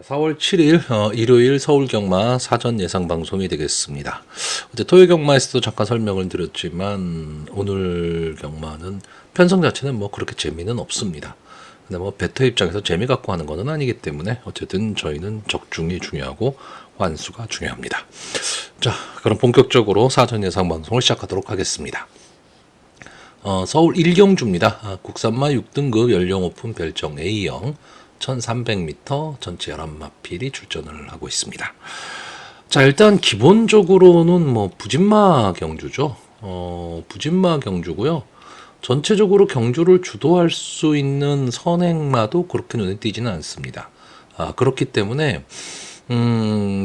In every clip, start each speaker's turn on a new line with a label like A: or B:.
A: 4월 7일 일요일 서울 경마 사전 예상 방송이 되겠습니다. 어제 토요 경마에서도 잠깐 설명을 드렸지만 오늘 경마는 편성 자체는 뭐 그렇게 재미는 없습니다. 근데 뭐 베터 입장에서 재미 갖고 하는 것은 아니기 때문에 어쨌든 저희는 적중이 중요하고 환수가 중요합니다. 자, 그럼 본격적으로 사전 예상 방송을 시작하도록 하겠습니다. 서울 1경주입니다. 국산마 6등급 연령 오픈 별정 A형 1300m 전체 11마필이 출전을 하고 있습니다. 자, 일단 기본적으로는 뭐 부진마 경주죠. 부진마 경주고요. 전체적으로 경주를 주도할 수 있는 선행마도 그렇게 눈에 띄지는 않습니다. 그렇기 때문에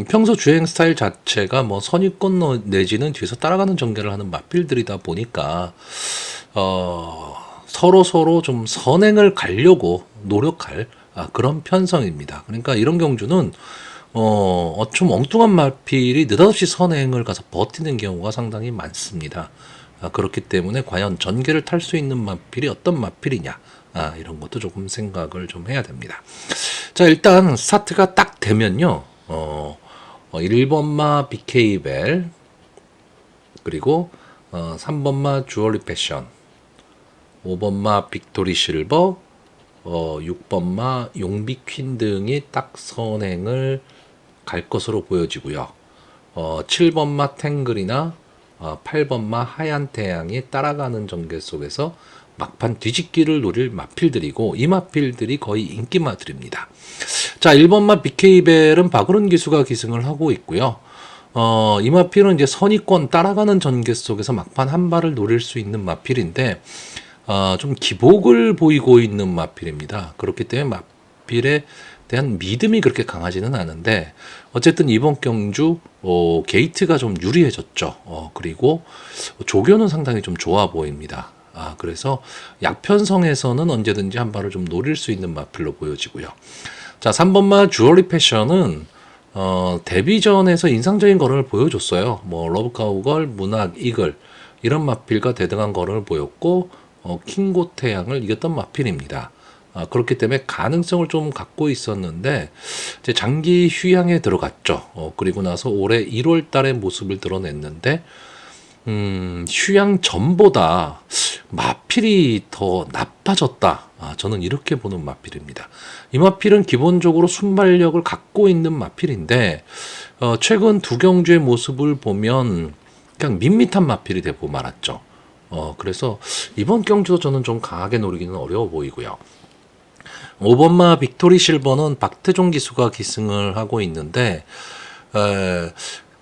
A: 평소 주행 스타일 자체가 뭐 선입권 내지는 뒤에서 따라가는 전개를 하는 마필들이다 보니까 서로 좀 선행을 가려고 노력할 그런 편성입니다. 그러니까 이런 경주는 좀 엉뚱한 마필이 느닷없이 선행을 가서 버티는 경우가 상당히 많습니다. 그렇기 때문에 과연 전개를 탈 수 있는 마필이 어떤 마필이냐, 이런 것도 조금 생각을 좀 해야 됩니다. 자, 일단 스타트가 딱 되면요, 1번마 BK벨, 그리고 3번마 주얼리 패션, 5번마 빅토리 실버, 6번마 용비 퀸 등이 딱 선행을 갈 것으로 보여지고요. 7번마 탱글이나 8번마 하얀 태양이 따라가는 전개 속에서 막판 뒤집기를 노릴 마필들이고, 이 마필들이 거의 인기마들입니다. 자, 1번마 BK벨은 박으른 기수가 기승을 하고 있고요. 이 마필은 이제 선의권 따라가는 전개 속에서 막판 한 발을 노릴 수 있는 마필인데, 좀 기복을 보이고 있는 마필입니다. 그렇기 때문에 마필에 대한 믿음이 그렇게 강하지는 않은데, 어쨌든 이번 경주 게이트가 좀 유리해졌죠. 그리고 조교는 상당히 좀 좋아 보입니다. 그래서 약편성에서는 언제든지 한 발을 좀 노릴 수 있는 마필로 보여지고요. 자, 3번마 주얼리 패션은 데뷔전에서 인상적인 걸음을 보여줬어요. 뭐 러브카우걸, 문학 이글 이런 마필과 대등한 걸음을 보였고, 킹고 태양을 이겼던 마필입니다. 그렇기 때문에 가능성을 좀 갖고 있었는데 이제 장기 휴양에 들어갔죠. 그리고 나서 올해 1월 달에 모습을 드러냈는데, 휴양 전보다 마필이 더 나빠졌다. 저는 이렇게 보는 마필입니다. 이 마필은 기본적으로 순발력을 갖고 있는 마필인데, 최근 두 경주의 모습을 보면 그냥 밋밋한 마필이 되고 말았죠. 그래서 이번 경주도 저는 좀 강하게 노리기는 어려워 보이고요. 5번마 빅토리 실버는 박태종 기수가 기승을 하고 있는데,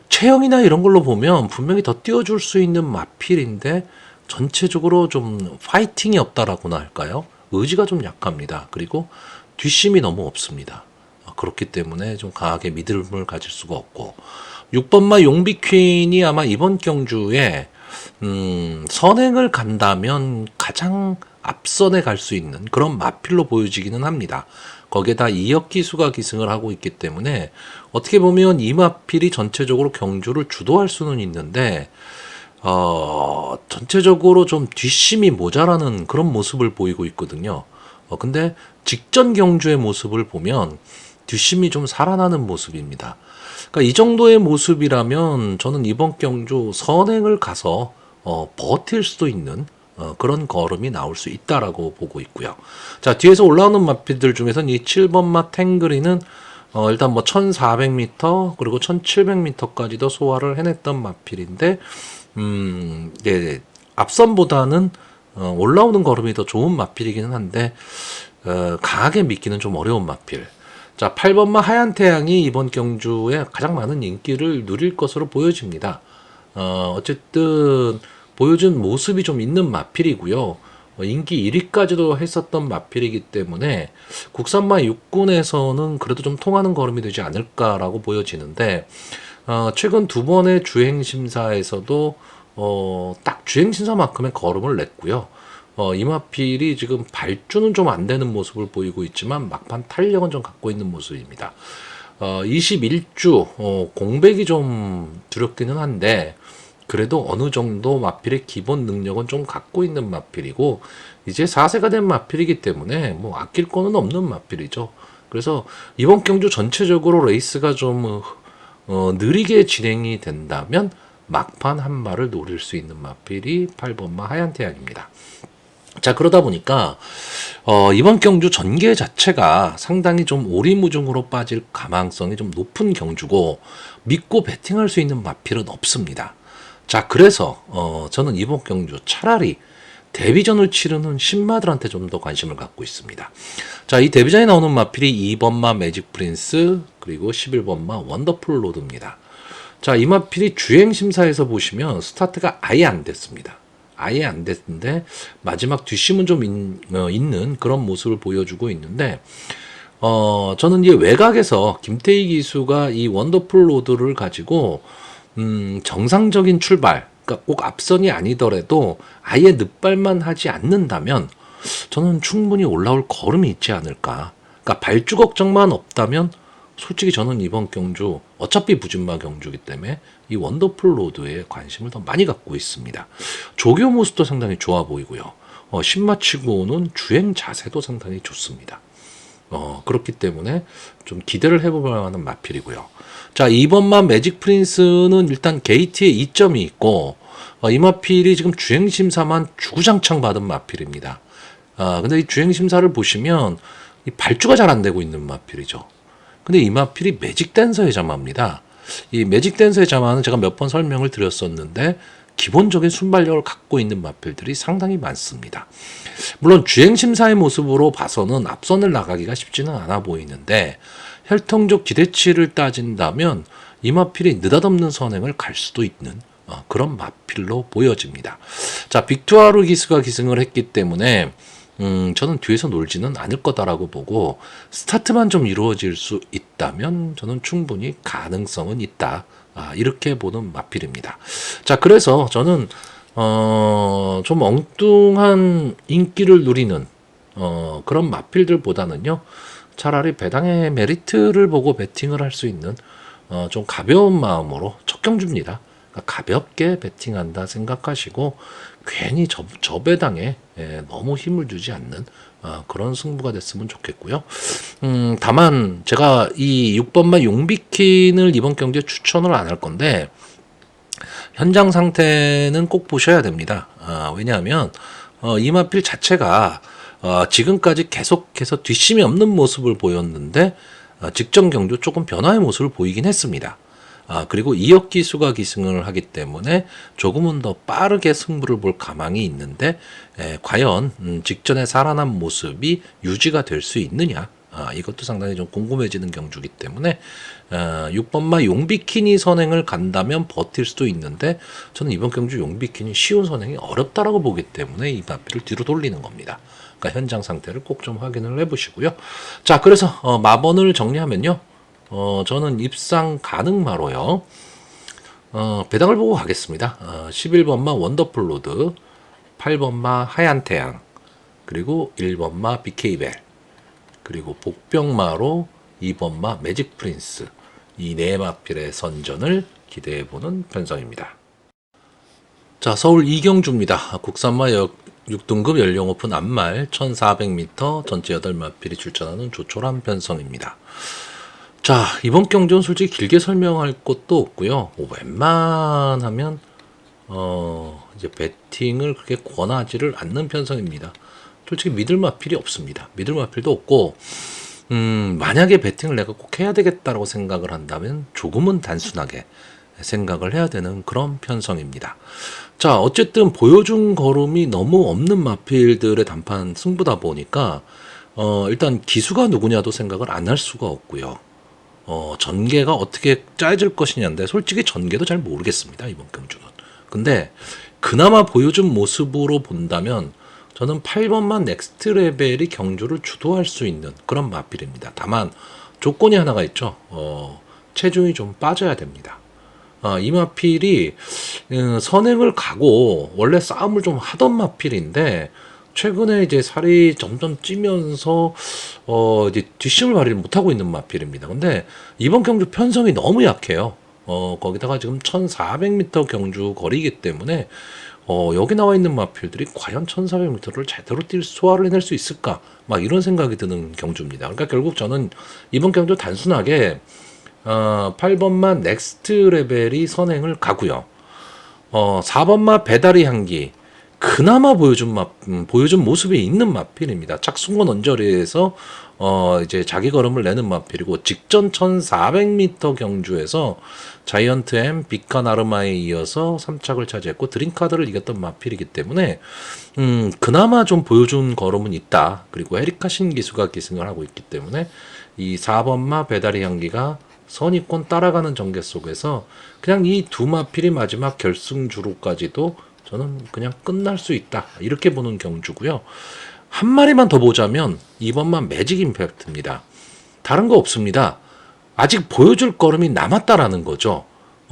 A: 체형이나 이런 걸로 보면 분명히 더 띄워줄 수 있는 마필인데, 전체적으로 좀 파이팅이 없다라고나 할까요? 의지가 좀 약합니다. 그리고 뒷심이 너무 없습니다. 그렇기 때문에 좀 강하게 믿음을 가질 수가 없고, 6번마 용비퀸이 아마 이번 경주에 선행을 간다면 가장 앞선에 갈 수 있는 그런 마필로 보여지기는 합니다. 거기에다 이혁 기수가 기승을 하고 있기 때문에 어떻게 보면 이 마필이 전체적으로 경주를 주도할 수는 있는데, 전체적으로 좀 뒷심이 모자라는 그런 모습을 보이고 있거든요. 근데 직전 경주의 모습을 보면 뒷심이 좀 살아나는 모습입니다. 그러니까 이 정도의 모습이라면 저는 이번 경주 선행을 가서 버틸 수도 있는 그런 걸음이 나올 수 있다라고 보고 있고요. 자, 뒤에서 올라오는 마필들 중에서는 이 7번마 탱그리는 일단 뭐 1400m 그리고 1700m까지도 소화를 해냈던 마필인데, 네, 앞선보다는 올라오는 걸음이 더 좋은 마필이기는 한데, 강하게 믿기는 좀 어려운 마필. 자, 8번마 하얀 태양이 이번 경주에 가장 많은 인기를 누릴 것으로 보여집니다. 어쨌든 보여준 모습이 좀 있는 마필이고요. 인기 1위까지도 했었던 마필이기 때문에 국산마 6군에서는 그래도 좀 통하는 걸음이 되지 않을까라고 보여지는데, 최근 두 번의 주행심사에서도 딱 주행심사만큼의 걸음을 냈고요. 이 마필이 지금 발주는 좀 안 되는 모습을 보이고 있지만 막판 탄력은 좀 갖고 있는 모습입니다. 21주 공백이 좀 두렵기는 한데, 그래도 어느 정도 마필의 기본 능력은 좀 갖고 있는 마필이고, 이제 4세가 된 마필이기 때문에 뭐 아낄 거는 없는 마필이죠. 그래서 이번 경주 전체적으로 레이스가 좀 느리게 진행이 된다면 막판 한 마를 노릴 수 있는 마필이 8번마 하얀태양입니다. 자, 그러다 보니까 이번 경주 전개 자체가 상당히 좀 오리무중으로 빠질 가망성이 좀 높은 경주고 믿고 베팅할 수 있는 마필은 없습니다. 자, 그래서 저는 이번 경주 차라리 데뷔전을 치르는 신마들한테 좀 더 관심을 갖고 있습니다. 자, 이 데뷔전에 나오는 마필이 2번마 매직 프린스 그리고 11번마 원더풀 로드입니다. 자, 이 마필이 주행심사에서 보시면 스타트가 아예 안 됐습니다. 아예 안 됐는데 마지막 뒷심은 좀 있는 그런 모습을 보여주고 있는데 저는 이제 외곽에서 김태희 기수가 이 원더풀 로드를 가지고 정상적인 출발, 그러니까 꼭 앞선이 아니더라도 아예 늑발만 하지 않는다면 저는 충분히 올라올 걸음이 있지 않을까. 그러니까 발주 걱정만 없다면 솔직히 저는 이번 경주 어차피 부진마 경주이기 때문에 이 원더풀 로드에 관심을 더 많이 갖고 있습니다. 조교 모습도 상당히 좋아 보이고요. 신마치고는 주행 자세도 상당히 좋습니다. 그렇기 때문에 좀 기대를 해볼 만한 마필이고요. 자, 2번마 매직 프린스는 일단 게이트에 2점이 있고 이 마필이 지금 주행심사만 주구장창 받은 마필입니다. 근데 이 주행심사를 보시면 이 발주가 잘 안 되고 있는 마필이죠. 근데 이 마필이 매직 댄서의 자마입니다. 이 매직 댄서의 자마는 제가 몇 번 설명을 드렸었는데 기본적인 순발력을 갖고 있는 마필들이 상당히 많습니다. 물론 주행심사의 모습으로 봐서는 앞선을 나가기가 쉽지는 않아 보이는데 혈통적 기대치를 따진다면 이 마필이 느닷없는 선행을 갈 수도 있는 그런 마필로 보여집니다. 자, 빅투아르 기수가 기승을 했기 때문에 저는 뒤에서 놀지는 않을 거다라고 보고 스타트만 좀 이루어질 수 있다면 저는 충분히 가능성은 있다. 이렇게 보는 마필입니다. 자, 그래서 저는 좀 엉뚱한 인기를 누리는 그런 마필들보다는요 차라리 배당의 메리트를 보고 베팅을 할 수 있는 좀 가벼운 마음으로 첫 경주입니다. 가볍게 베팅한다 생각하시고 괜히 저 배당에 너무 힘을 주지 않는 그런 승부가 됐으면 좋겠고요. 다만 제가 이 6번마 용비킨을 이번 경기에 추천을 안 할 건데 현장 상태는 꼭 보셔야 됩니다. 왜냐하면 이 마필 자체가 지금까지 계속해서 뒷심이 없는 모습을 보였는데 직전 경주 조금 변화의 모습을 보이긴 했습니다. 그리고 이역 기수가 기승을 하기 때문에 조금은 더 빠르게 승부를 볼 가망이 있는데 과연 직전에 살아난 모습이 유지가 될 수 있느냐 이것도 상당히 좀 궁금해지는 경주이기 때문에 6번마 용비키니 선행을 간다면 버틸 수도 있는데 저는 이번 경주 용비키니 쉬운 선행이 어렵다라고 보기 때문에 이 마필을 뒤로 돌리는 겁니다. 그러니까 현장 상태를 꼭 좀 확인을 해보시고요. 자, 그래서 마번을 정리하면요. 저는 입상 가능마로요. 배당을 보고 가겠습니다. 11번마 원더풀 로드, 8번마 하얀 태양, 그리고 1번마 BK벨, 그리고 복병마로 2번마 매직 프린스, 이 네 마필의 선전을 기대해보는 편성입니다. 자, 서울 이경주입니다. 국산마 6등급 연령 오픈 앞말 1400m 전체 8마필이 출전하는 조촐한 편성입니다. 자, 이번 경주는 솔직히 길게 설명할 것도 없고요. 웬만하면 이제 배팅을 그렇게 권하지를 않는 편성입니다. 솔직히 믿을 마필이 없습니다. 믿을 마필도 없고 만약에 배팅을 내가 꼭 해야 되겠다라고 생각을 한다면 조금은 단순하게 생각을 해야 되는 그런 편성입니다. 자, 어쨌든 보여준 걸음이 너무 없는 마필들의 단판 승부다 보니까 일단 기수가 누구냐도 생각을 안 할 수가 없고요. 전개가 어떻게 짜질 것이냐인데 솔직히 전개도 잘 모르겠습니다. 이번 경주는. 근데 그나마 보여준 모습으로 본다면 저는 8번만 넥스트 레벨이 경주를 주도할 수 있는 그런 마필입니다. 다만 조건이 하나가 있죠. 체중이 좀 빠져야 됩니다. 이 마필이 선행을 가고 원래 싸움을 좀 하던 마필인데 최근에 이제 살이 점점 찌면서 이제 뒷심을 발휘를 못하고 있는 마필입니다. 근데 이번 경주 편성이 너무 약해요. 거기다가 지금 1400m 경주 거리이기 때문에 여기 나와 있는 마필들이 과연 1400m를 제대로 소화를 해낼 수 있을까? 막 이런 생각이 드는 경주입니다. 그러니까 결국 저는 이번 경주 단순하게 8번마 넥스트 레벨이 선행을 가고요. 4번마 배달의 향기 그나마 보여준 모습이 있는 마필입니다. 착순권 언저리에서 이제 자기 걸음을 내는 마필이고 직전 1400m 경주에서 자이언트 M, 비칸 아르마에 이어서 3착을 차지했고 드림카드를 이겼던 마필이기 때문에 그나마 좀 보여준 걸음은 있다. 그리고 에리카 신기수가 기승을 하고 있기 때문에 이 4번마 배달의 향기가 선입권 따라가는 전개 속에서 그냥 이 두 마필이 마지막 결승주로까지도 저는 그냥 끝날 수 있다. 이렇게 보는 경주고요. 한 마리만 더 보자면 이번만 매직 임팩트입니다. 다른 거 없습니다. 아직 보여줄 걸음이 남았다라는 거죠.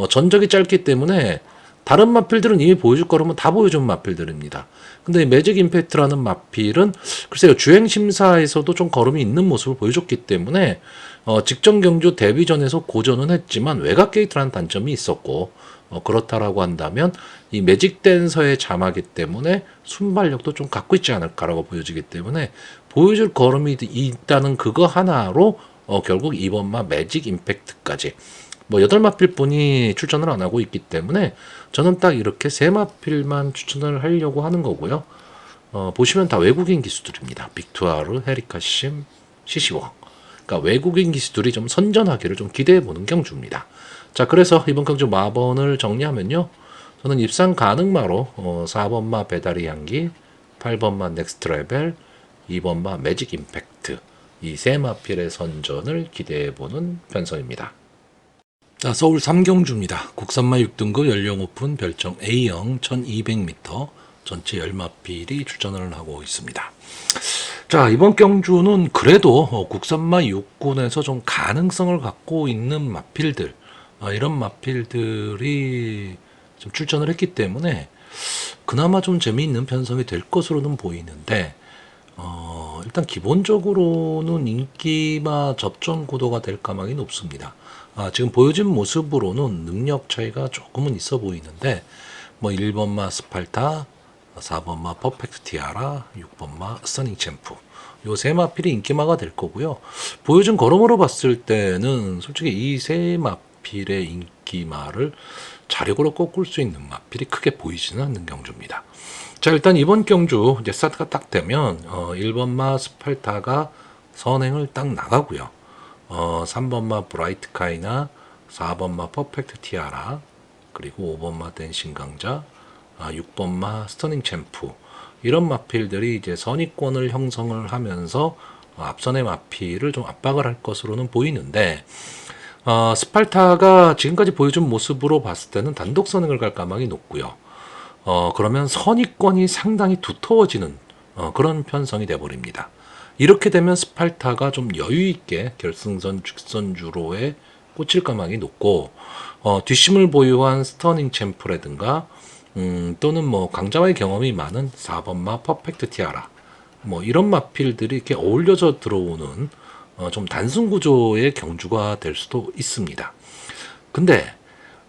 A: 전적이 짧기 때문에 다른 마필들은 이미 보여줄 걸음은 다 보여준 마필들입니다. 근데 매직 임팩트라는 마필은 글쎄요 주행 심사에서도 좀 걸음이 있는 모습을 보여줬기 때문에 직전 경주 데뷔전에서 고전은 했지만 외곽 게이트라는 단점이 있었고 그렇다라고 한다면 이 매직 댄서의 자마기 때문에 순발력도 좀 갖고 있지 않을까라고 보여지기 때문에 보여줄 걸음이 있다는 그거 하나로 결국 이번마 매직 임팩트까지 뭐 8마필 뿐이 출전을 안 하고 있기 때문에 저는 딱 이렇게 3마필만 추천을 하려고 하는 거고요. 보시면 다 외국인 기수들입니다. 빅투아르, 헤리카심, 시시워. 그러니까 외국인 기수들이 좀 선전하기를 좀 기대해 보는 경주입니다. 자, 그래서 이번 경주 마번을 정리하면요. 저는 입상 가능마로 4번마 배달의 향기, 8번마 넥스트 레벨, 2번마 매직 임팩트 이 3마필의 선전을 기대해 보는 편성입니다. 자, 서울 3경주입니다. 국산마 6등급 연령 오픈 별정 A형 1200m 전체 10마필이 출전을 하고 있습니다. 자, 이번 경주는 그래도 국산마 6군에서 좀 가능성을 갖고 있는 마필들 이런 마필들이 좀 출전을 했기 때문에 그나마 좀 재미있는 편성이 될 것으로는 보이는데 일단 기본적으로는 인기마 접전 구도가 될 가망이 높습니다. 지금 보여진 모습으로는 능력 차이가 조금은 있어 보이는데 뭐 1번마 스팔타, 4번마 퍼펙트 티아라, 6번마 스터닝 챔프 요 세 마필이 인기마가 될 거고요. 보여준 걸음으로 봤을 때는 솔직히 이 세 마필의 인기마를 자력으로 꺾을 수 있는 마필이 크게 보이지는 않는 경주입니다. 자, 일단 이번 경주 이제 스타트가 딱 되면 1번마 스팔타가 선행을 딱 나가고요. 3번마 브라이트 카이나, 4번마 퍼펙트 티아라, 그리고 5번마 댄싱 강자, 6번마 스터닝 챔프 이런 마필들이 이제 선입권을 형성을 하면서 앞선의 마필을 좀 압박을 할 것으로는 보이는데 스팔타가 지금까지 보여준 모습으로 봤을 때는 단독 선행을 갈 가망이 높고요. 그러면 선입권이 상당히 두터워지는 그런 편성이 돼버립니다. 이렇게 되면 스팔타가 좀 여유있게 결승선 직선주로에 꽂힐 가망이 높고 뒷심을 보유한 스터닝 챔프라든가 또는 뭐 강자와의 경험이 많은 4번마 퍼펙트 티아라 뭐 이런 마필들이 이렇게 어울려져 들어오는 좀 단순 구조의 경주가 될 수도 있습니다. 근데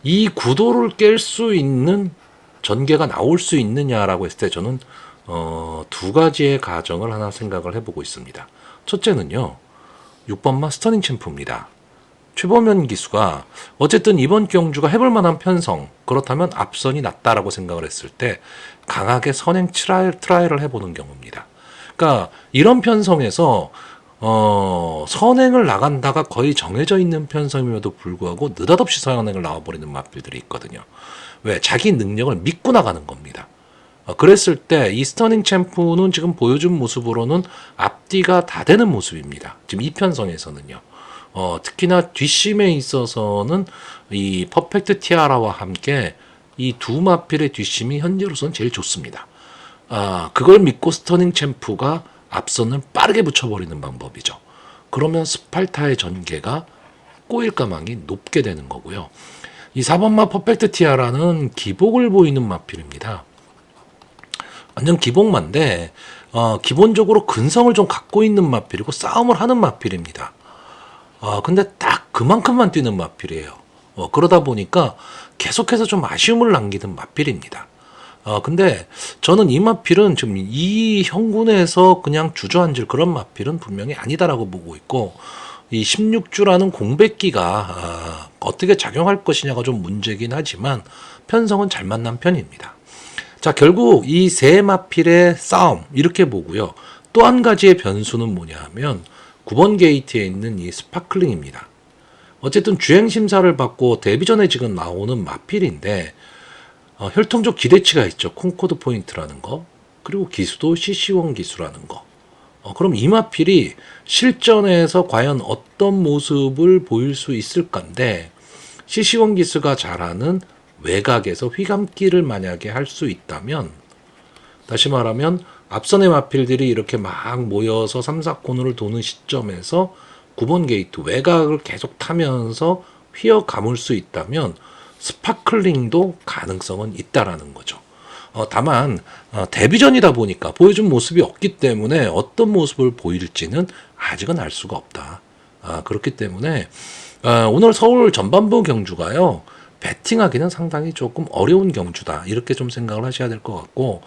A: 이 구도를 깰 수 있는 전개가 나올 수 있느냐라고 했을 때 저는 두 가지의 가정을 하나 생각을 해보고 있습니다. 첫째는요, 6번마 스터닝 챔프입니다. 최범현 기수가 어쨌든 이번 경주가 해볼 만한 편성, 그렇다면 앞선이 낫다라고 생각을 했을 때 강하게 선행 트라이를 해보는 경우입니다. 그러니까 이런 편성에서 선행을 나간다가 거의 정해져 있는 편성임에도 불구하고 느닷없이 선행을 나와버리는 마필들이 있거든요. 왜? 자기 능력을 믿고 나가는 겁니다. 그랬을 때 이 스터닝 챔프는 지금 보여준 모습으로는 앞뒤가 다 되는 모습입니다. 지금 이 편성에서는요. 특히나 뒷심에 있어서는 이 퍼펙트 티아라와 함께 이 두 마필의 뒷심이 현재로서는 제일 좋습니다. 그걸 믿고 스터닝 챔프가 앞선을 빠르게 붙여버리는 방법이죠. 그러면 스팔타의 전개가 꼬일 가망이 높게 되는 거고요. 이 4번마 퍼펙트 티아라는 기복을 보이는 마필입니다. 완전 기복마인데 기본적으로 근성을 좀 갖고 있는 마필이고 싸움을 하는 마필입니다. 근데 딱 그만큼만 뛰는 마필이에요. 그러다 보니까 계속해서 좀 아쉬움을 남기는 마필입니다. 근데 저는 이 마필은 지금 이 형군에서 그냥 주저앉을 그런 마필은 분명히 아니다라고 보고 있고, 이 16주라는 공백기가 어떻게 작용할 것이냐가 좀 문제긴 하지만 편성은 잘 만난 편입니다. 자, 결국 이 세 마필의 싸움 이렇게 보고요. 또 한 가지의 변수는 뭐냐 하면 9번 게이트에 있는 이 스파클링입니다. 어쨌든 주행 심사를 받고 데뷔 전에 지금 나오는 마필인데 혈통적 기대치가 있죠. 콩코드 포인트라는 거. 그리고 기수도 CC1 기수라는 거. 그럼 이 마필이 실전에서 과연 어떤 모습을 보일 수 있을 건데, CC1 기수가 잘하는 외곽에서 휘감기를 만약에 할 수 있다면, 다시 말하면 앞선의 마필들이 이렇게 막 모여서 3, 4코너를 도는 시점에서 9번 게이트 외곽을 계속 타면서 휘어 감을 수 있다면 스파클링도 가능성은 있다라는 거죠. 다만 데뷔전이다 보니까 보여준 모습이 없기 때문에 어떤 모습을 보일지는 아직은 알 수가 없다. 그렇기 때문에 오늘 서울 전반부 경주가요. 배팅하기는 상당히 조금 어려운 경주다. 이렇게 좀 생각을 하셔야 될 것 같고,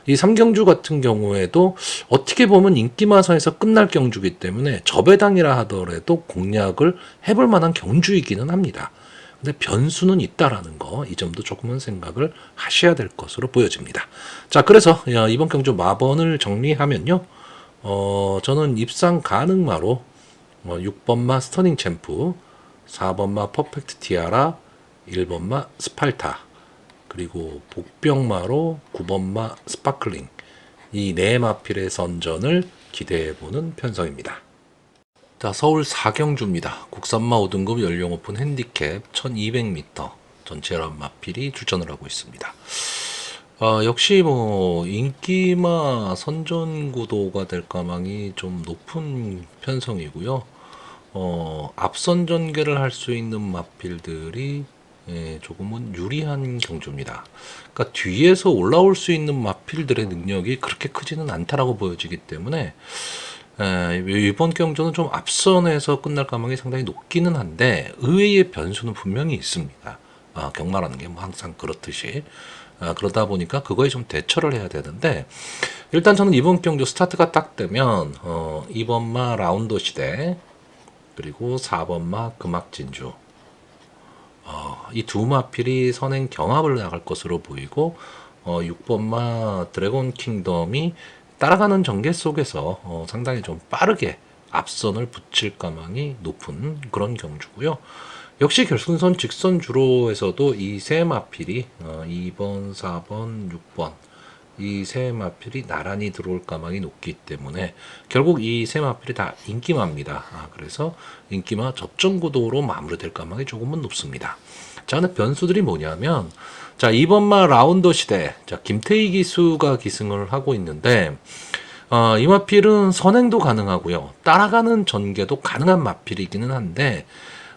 A: 이 3경주 같은 경우에도 어떻게 보면 인기마선에서 끝날 경주이기 때문에 저배당이라 하더라도 공략을 해볼 만한 경주이기는 합니다. 근데 변수는 있다라는 거, 이 점도 조금은 생각을 하셔야 될 것으로 보여집니다. 자, 그래서 이번 경주 마번을 정리하면요. 저는 입상 가능마로 6번마 스터닝 챔프, 4번마 퍼펙트 티아라, 1번마 스팔타, 그리고 복병마로 9번마 스파클링, 이 네 마필의 선전을 기대해보는 편성입니다. 자, 서울 4경주입니다. 국산마 5등급 연령 오픈 핸디캡 1200m 전체 란 마필이 출전을 하고 있습니다. 역시 뭐 인기마 선전 구도가 될 가망이 좀 높은 편성이고요. 앞선 전개를 할 수 있는 마필들이 조금은 유리한 경주입니다. 그러니까 뒤에서 올라올 수 있는 마필들의 능력이 그렇게 크지는 않다라고 보여지기 때문에 이번 경주는 좀 앞선에서 끝날 가망이 상당히 높기는 한데 의외의 변수는 분명히 있습니다. 경마라는 게 뭐 항상 그렇듯이 그러다 보니까 그거에 좀 대처를 해야 되는데, 일단 저는 이번 경주 스타트가 딱 되면 2번마 라운더 시대, 그리고 4번마 금악진주, 이 두 마필이 선행 경합을 나갈 것으로 보이고, 6번마 드래곤 킹덤이 따라가는 전개 속에서 상당히 좀 빠르게 앞선을 붙일 가망이 높은 그런 경주고요. 역시 결승선 직선 주로에서도 이 세 마필이 2번, 4번, 6번 이 세 마필이 나란히 들어올 가망이 높기 때문에 결국 이 세 마필이 다 인기마입니다. 그래서 인기마 접전 구도로 마무리될 가망이 조금은 높습니다. 자, 근데 변수들이 뭐냐면, 자, 2번마 라운더 시대, 자, 김태희 기수가 기승을 하고 있는데, 이 마필은 선행도 가능하고요. 따라가는 전개도 가능한 마필이기는 한데,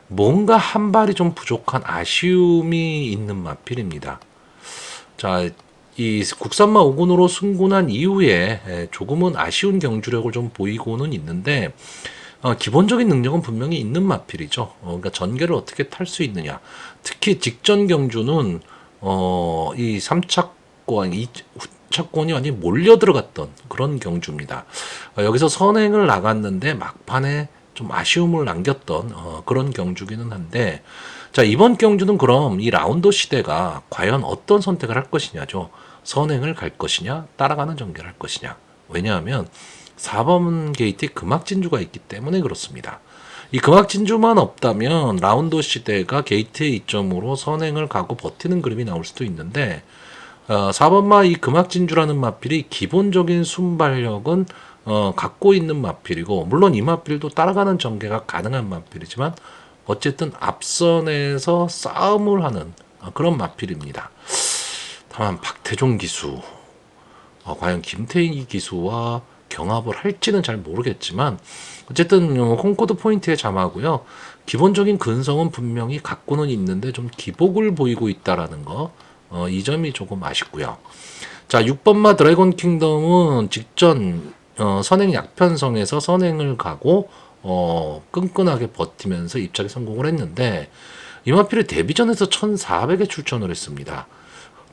A: 뭔가 한 발이 좀 부족한 아쉬움이 있는 마필입니다. 자, 이 국산마 5군으로 승군한 이후에 조금은 아쉬운 경주력을 좀 보이고는 있는데, 기본적인 능력은 분명히 있는 마필이죠. 그러니까 전개를 어떻게 탈 수 있느냐. 특히 직전 경주는 이 3차권, 2차권이 완전히 몰려 들어갔던 그런 경주입니다. 여기서 선행을 나갔는데 막판에 좀 아쉬움을 남겼던 그런 경주기는 한데, 자, 이번 경주는 그럼 이 라운더 시대가 과연 어떤 선택을 할 것이냐죠. 선행을 갈 것이냐, 따라가는 전개를 할 것이냐. 왜냐하면 4번 게이트에 금악진주가 있기 때문에 그렇습니다. 이 금악진주만 없다면 라운더 시대가 게이트의 이점으로 선행을 가고 버티는 그림이 나올 수도 있는데, 4번마 이 금악진주라는 마필이 기본적인 순발력은 갖고 있는 마필이고, 물론 이 마필도 따라가는 전개가 가능한 마필이지만 어쨌든 앞선에서 싸움을 하는 그런 마필입니다. 다만 박태종 기수, 과연 김태희 기수와 경합을 할지는 잘 모르겠지만 어쨌든 콩코드 포인트의 자마고요. 기본적인 근성은 분명히 갖고는 있는데 좀 기복을 보이고 있다라는 거, 이 점이 조금 아쉽고요. 자, 6번마 드래곤 킹덤은 직전 선행 약편성에서 선행을 가고 끈끈하게 버티면서 입장에 성공을 했는데, 이 마필이 데뷔전에서 1400에 출전을 했습니다.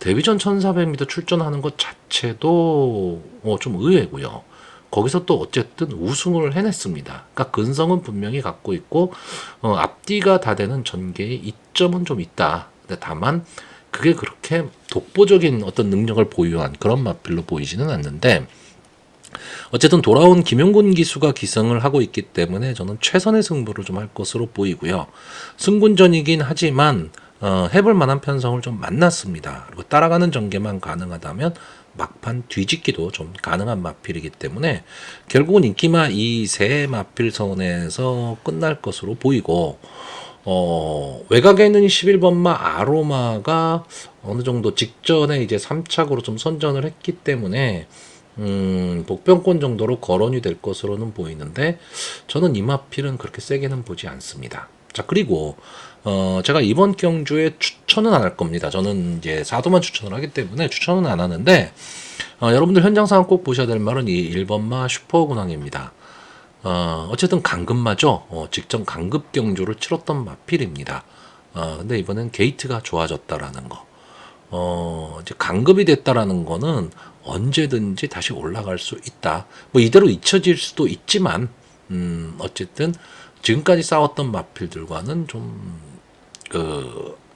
A: 데뷔전 1400m 출전하는 것 자체도 좀 의외고요. 거기서 또 어쨌든 우승을 해냈습니다. 그러니까 근성은 분명히 갖고 있고 앞뒤가 다 되는 전개의 이점은 좀 있다. 근데 다만 그게 그렇게 독보적인 어떤 능력을 보유한 그런 마필로 보이지는 않는데, 어쨌든 돌아온 김용곤 기수가 기승을 하고 있기 때문에 저는 최선의 승부를 좀 할 것으로 보이고요. 승군전이긴 하지만 해볼 만한 편성을 좀 만났습니다. 그리고 따라가는 전개만 가능하다면 막판 뒤집기도 좀 가능한 마필이기 때문에 결국은 인기마 이 세 마필선에서 끝날 것으로 보이고, 외곽에 있는 11번마 아로마가 어느 정도 직전에 이제 3착으로 좀 선전을 했기 때문에 복병권 정도로 거론이 될 것으로는 보이는데, 저는 이 마필은 그렇게 세게는 보지 않습니다. 자, 그리고 제가 이번 경주에 추천은 안 할 겁니다. 저는 이제 4도만 추천을 하기 때문에 추천은 안 하는데, 여러분들 현장 상황 꼭 보셔야 될 말은 이 1번마 슈퍼군항입니다. 어쨌든 강급마죠. 직전 강급 경주를 치렀던 마필입니다. 근데 이번엔 게이트가 좋아졌다라는 거. 이제 강급이 됐다라는 거는 언제든지 다시 올라갈 수 있다. 뭐 이대로 잊혀질 수도 있지만, 어쨌든 지금까지 싸웠던 마필들과는 좀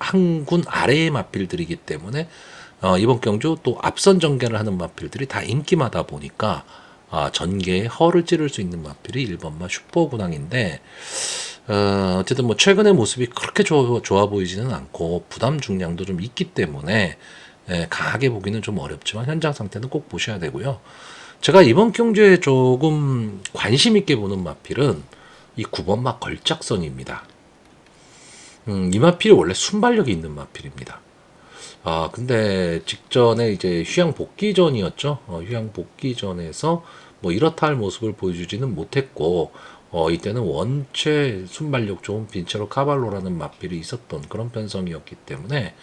A: 한 군 아래의 마필들이기 때문에 이번 경주 또 앞선 전개를 하는 마필들이 다 인기마다 보니까 전개에 허를 찌를 수 있는 마필이 1번마 슈퍼군항인데, 어쨌든 뭐 최근의 모습이 그렇게 좋아 보이지는 않고 부담 중량도 좀 있기 때문에 강하게 보기는 좀 어렵지만 현장 상태는 꼭 보셔야 되고요. 제가 이번 경주에 조금 관심 있게 보는 마필은 이 9번마 걸작선입니다. 이 마필이 원래 순발력이 있는 마필입니다. 근데 직전에 이제 휴양 복귀전이었죠. 휴양 복귀전에서 뭐 이렇다 할 모습을 보여주지는 못했고, 이때는 원체 순발력 좋은 빈체로 카발로라는 마필이 있었던 그런 편성이었기 때문에,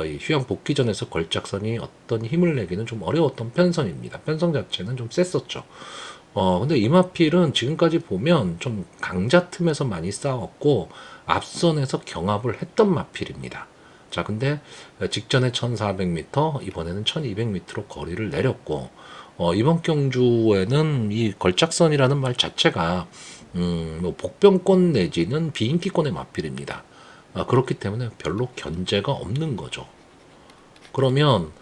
A: 이 휴양 복귀전에서 걸작선이 어떤 힘을 내기는 좀 어려웠던 편성입니다. 편성 자체는 좀 셌었죠. 근데 이 마필은 지금까지 보면 좀 강자 틈에서 많이 싸웠고, 앞선에서 경합을 했던 마필입니다. 자, 근데 직전에 1400m, 이번에는 1200m로 거리를 내렸고, 이번 경주에는 이 걸작선이라는 말 자체가, 뭐 복병권 내지는 비인기권의 마필입니다. 그렇기 때문에 별로 견제가 없는 거죠. 그러면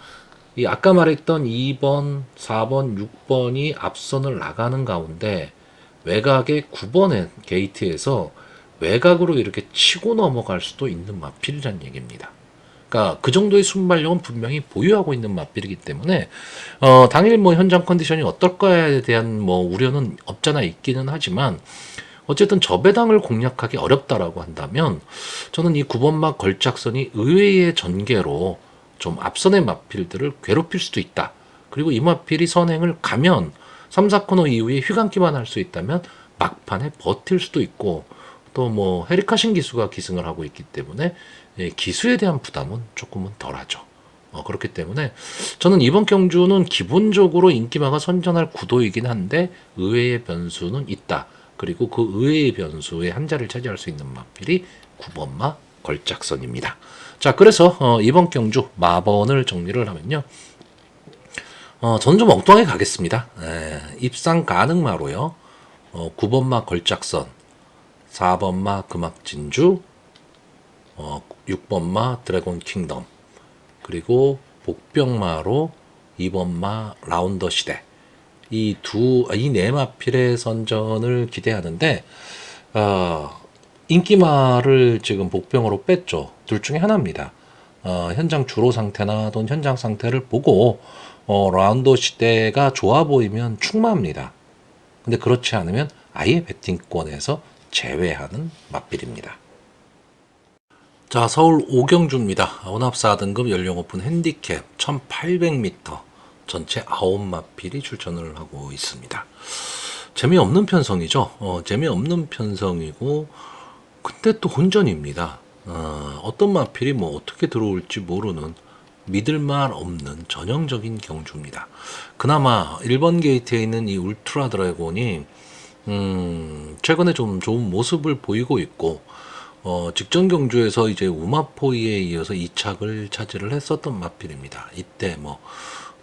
A: 이 아까 말했던 2번, 4번, 6번이 앞선을 나가는 가운데 외곽의 9번의 게이트에서 외곽으로 이렇게 치고 넘어갈 수도 있는 마필이란 얘기입니다. 그러니까 그 정도의 순발력은 분명히 보유하고 있는 마필이기 때문에 당일 뭐 현장 컨디션이 어떨까에 대한 뭐 우려는 없잖아 있기는 하지만, 어쨌든 저 배당을 공략하기 어렵다라고 한다면 저는 이 9번마 걸작선이 의외의 전개로 좀 앞선의 마필들을 괴롭힐 수도 있다. 그리고 이 마필이 선행을 가면 3, 4코너 이후에 휴강기만 할 수 있다면 막판에 버틸 수도 있고, 또 뭐 헤리카신 기수가 기승을 하고 있기 때문에 기수에 대한 부담은 조금은 덜하죠. 그렇기 때문에 저는 이번 경주는 기본적으로 인기마가 선전할 구도이긴 한데 의외의 변수는 있다. 그리고 그 의외의 변수의 한 자리를 차지할 수 있는 마필이 9번마 걸작선입니다. 자, 그래서 이번 경주 마번을 정리를 하면요. 저는 좀 엉뚱하게 가겠습니다. 입상 가능마로요. 9번마 걸작선, 4번마 금악진주, 6번마 드래곤 킹덤, 그리고 복병마로 2번마 라운더 시대, 이 네 마필의 선전을 기대하는데, 인기마를 지금 복병으로 뺐죠. 둘 중에 하나입니다. 현장 주로 상태나 또는 현장 상태를 보고 라운더 시대가 좋아 보이면 충마합니다. 근데 그렇지 않으면 아예 배팅권에서 제외하는 맛빌입니다. 자, 서울 오경주입니다. 혼합 4등급 연령 오픈 핸디캡 1800m 전체 9마필이 출전을 하고 있습니다. 재미없는 편성이죠. 재미없는 편성이고, 근데 또 혼전입니다. 어떤 마필이 뭐 어떻게 들어올지 모르는 믿을 말 없는 전형적인 경주입니다. 그나마 1번 게이트에 있는 이 울트라 드래곤이 최근에 좀 좋은 모습을 보이고 있고, 직전 경주에서 이제 우마포이에 이어서 2착을 차지를 했었던 마필입니다. 이때 뭐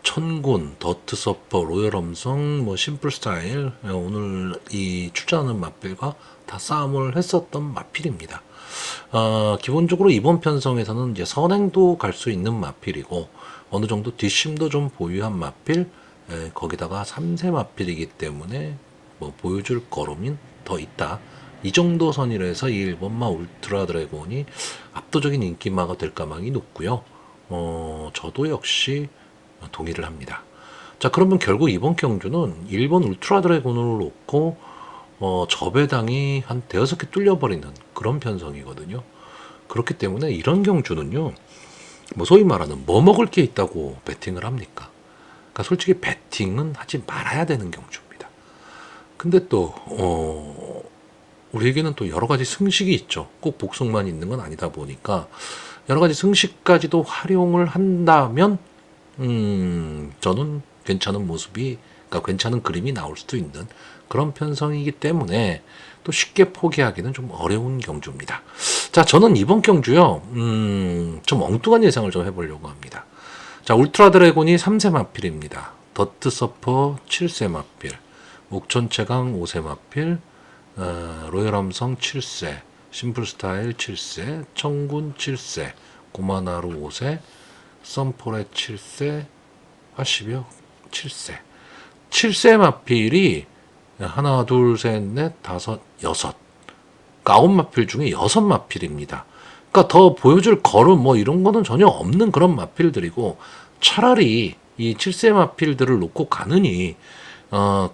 A: 천군, 더트서퍼, 로열엄성, 뭐 심플스타일, 오늘 이 출전하는 마필과 다 싸움을 했었던 마필입니다. 기본적으로 이번 편성에서는 이제 선행도 갈 수 있는 마필이고 어느 정도 뒷심도 좀 보유한 마필, 거기다가 3세 마필이기 때문에 뭐 보여줄 걸음이 더 있다. 이 정도 선이라 해서 이 1번마 울트라 드래곤이 압도적인 인기마가 될 가망이 높고요. 저도 역시 동의를 합니다. 자, 그러면 결국 이번 경주는 1번 울트라 드래곤을 놓고 저배당이 한 대여섯 개 뚫려버리는 그런 편성이거든요. 그렇기 때문에 이런 경주는요, 뭐 소위 말하는 뭐 먹을 게 있다고 배팅을 합니까? 그러니까 솔직히 배팅은 하지 말아야 되는 경주입니다. 근데 또 우리에게는 또 여러 가지 승식이 있죠. 꼭 복속만 있는 건 아니다 보니까 여러 가지 승식까지도 활용을 한다면 저는 괜찮은 모습이, 그러니까 괜찮은 그림이 나올 수도 있는 그런 편성이기 때문에 또 쉽게 포기하기는 좀 어려운 경주입니다. 자, 저는 이번 경주요, 좀 엉뚱한 예상을 좀 해보려고 합니다. 자, 울트라 드래곤이 3세 마필입니다. 더트 서퍼 7세 마필, 옥천 최강 5세 마필, 로열 함성 7세, 심플 스타일 7세, 청군 7세, 고마나루 5세, 썬포레 7세, 하시벼 7세. 7세 마필이 하나, 둘, 셋, 넷, 다섯, 여섯. 그러니까 9마필 중에 6마필입니다. 그러니까 더 보여줄 걸음 뭐 이런 거는 전혀 없는 그런 마필들이고, 차라리 이 7세 마필들을 놓고 가느니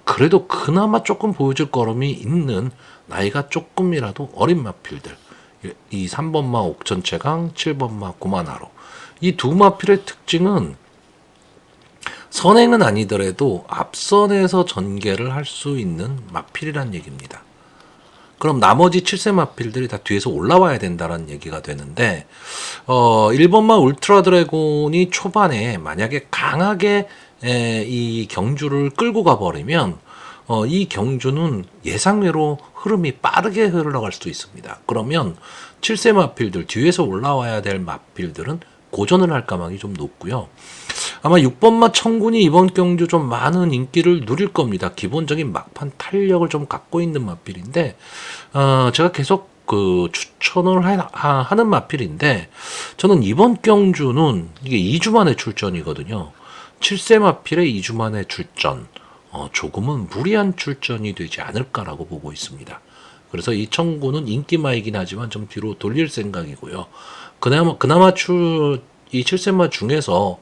A: 그래도 그나마 조금 보여줄 걸음이 있는 나이가 조금이라도 어린 마필들, 이 3번마 옥천채강, 7번마 고마나루, 이 두 마필의 특징은 선행은 아니더라도 앞선에서 전개를 할 수 있는 마필이란 얘기입니다. 그럼 나머지 7세 마필들이 다 뒤에서 올라와야 된다는 얘기가 되는데, 1번마 울트라 드래곤이 초반에 만약에 강하게 이 경주를 끌고 가버리면 이 경주는 예상외로 흐름이 빠르게 흘러갈 수도 있습니다. 그러면 7세 마필들, 뒤에서 올라와야 될 마필들은 고전을 할 가망이 좀 높고요. 아마 6번마 청군이 이번 경주 좀 많은 인기를 누릴 겁니다. 기본적인 막판 탄력을 좀 갖고 있는 마필인데, 제가 계속 그 추천을 하는 마필인데, 저는 이번 경주는 이게 2주 만에 출전이거든요. 7세 마필의 2주 만에 출전, 조금은 무리한 출전이 되지 않을까라고 보고 있습니다. 그래서 이 청구는 인기마이긴 하지만 좀 뒤로 돌릴 생각이고요. 그나마 이 7세마 중에서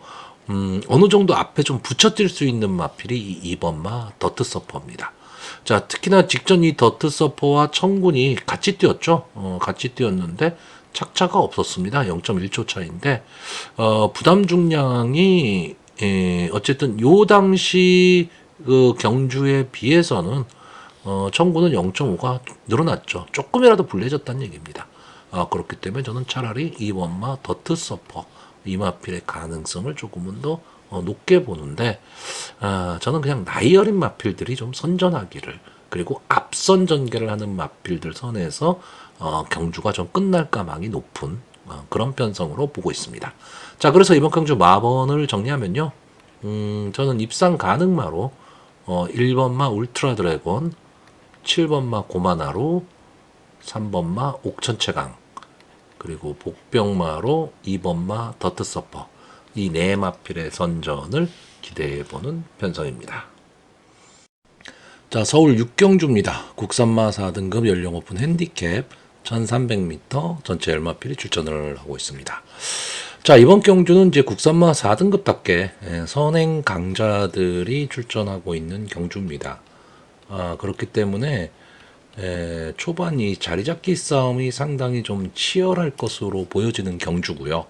A: 어느 정도 앞에 좀 붙여뛸 수 있는 마필이 이 2번마 더트 서퍼입니다. 자, 특히나 직전 이 더트 서퍼와 청군이 같이 뛰었죠. 같이 뛰었는데 착차가 없었습니다. 0.1초 차인데 부담 중량이 어쨌든 요 당시 그 경주에 비해서는 청구는 0.5가 늘어났죠. 조금이라도 불리해졌다는 얘기입니다. 그렇기 때문에 저는 차라리 2번마 더트 서퍼 이마필의 가능성을 조금은 더 높게 보는데, 저는 그냥 나이 어린 마필들이 좀 선전하기를, 그리고 앞선 전개를 하는 마필들 선에서 경주가 좀 끝날 가망이 높은 그런 편성으로 보고 있습니다. 자, 그래서 이번 경주 마번을 정리하면요, 저는 입상 가능마로 1번마 울트라 드래곤, 7번마 고마나루, 3번마 옥천채강, 그리고 복병마로 2번마 더트서퍼, 이 네 마필의 선전을 기대해보는 편성입니다. 자, 서울 6경주입니다. 국산마 4등급 연령 오픈 핸디캡 1300m 전체 10마필이 출전을 하고 있습니다. 자, 이번 경주는 이제 국산마 4등급답게 선행 강자들이 출전하고 있는 경주입니다. 그렇기 때문에 초반 이 자리잡기 싸움이 상당히 좀 치열할 것으로 보여지는 경주고요.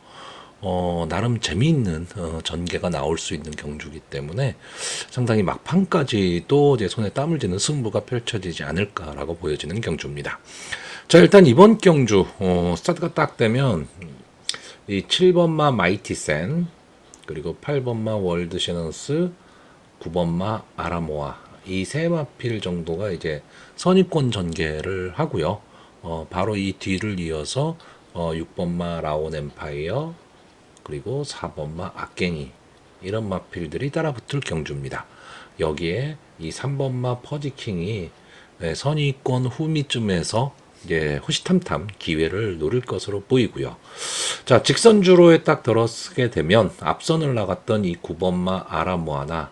A: 나름 재미있는 전개가 나올 수 있는 경주이기 때문에 상당히 막판까지도 제 손에 땀을 쥐는 승부가 펼쳐지지 않을까라고 보여지는 경주입니다. 자, 일단 이번 경주 스타트가 딱 되면 이 7번마 마이티센, 그리고 8번마 월드 셔넌스, 9번마 아라모아, 이 세 마필 정도가 이제 선입권 전개를 하고요. 바로 이 뒤를 이어서 6번마 라온 엠파이어 그리고 4번마 악갱이 이런 마필들이 따라붙을 경주입니다. 여기에 이 3번마 퍼지킹이 선의권 후미쯤에서 이제 호시탐탐 기회를 노릴 것으로 보이고요. 자, 직선주로에 딱 들어서게 되면 앞선을 나갔던 이 9번마 아라모아나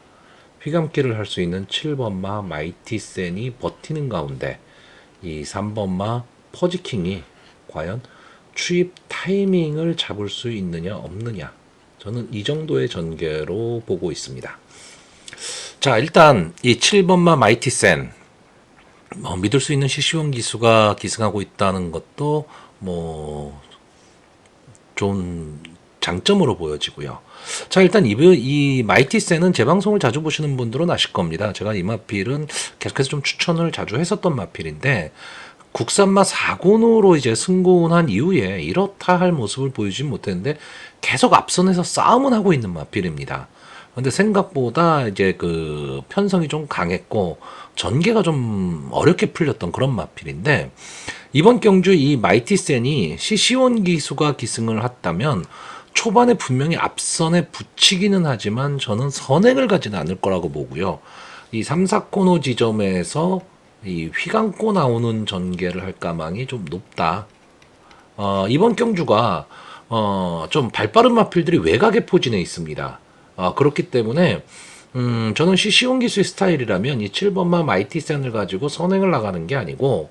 A: 휘감기를 할 수 있는 7번마 마이티 센이 버티는 가운데 이 3번마 퍼지킹이 과연 추입 타이밍을 잡을 수 있느냐 없느냐, 저는 이 정도의 전개로 보고 있습니다. 자, 일단 이 7번마 마이티 센 믿을 수 있는 시시원 기수가 기승하고 있다는 것도 뭐 좋은 장점으로 보여지고요. 자, 일단 이 마이티 센은 제 방송을 자주 보시는 분들은 아실 겁니다. 제가 이 마필은 계속해서 좀 추천을 자주 했었던 마필인데 국산마 4군으로 이제 승군한 이후에 이렇다 할 모습을 보여주진 못했는데 계속 앞선에서 싸움은 하고 있는 마필입니다. 근데 생각보다 이제 그 편성이 좀 강했고 전개가 좀 어렵게 풀렸던 그런 마필인데 이번 경주 이 마이티 센이 시시원 기수가 기승을 했다면 초반에 분명히 앞선에 붙이기는 하지만 저는 선행을 가지는 않을 거라고 보고요. 이 3, 4코너 지점에서 이 휘감고 나오는 전개를 할 가망이 좀 높다. 이번 경주가 좀 발빠른 마필들이 외곽에 포진해 있습니다. 그렇기 때문에 저는 시시온 기수의 스타일이라면 이 7번만 마이티 센을 가지고 선행을 나가는 게 아니고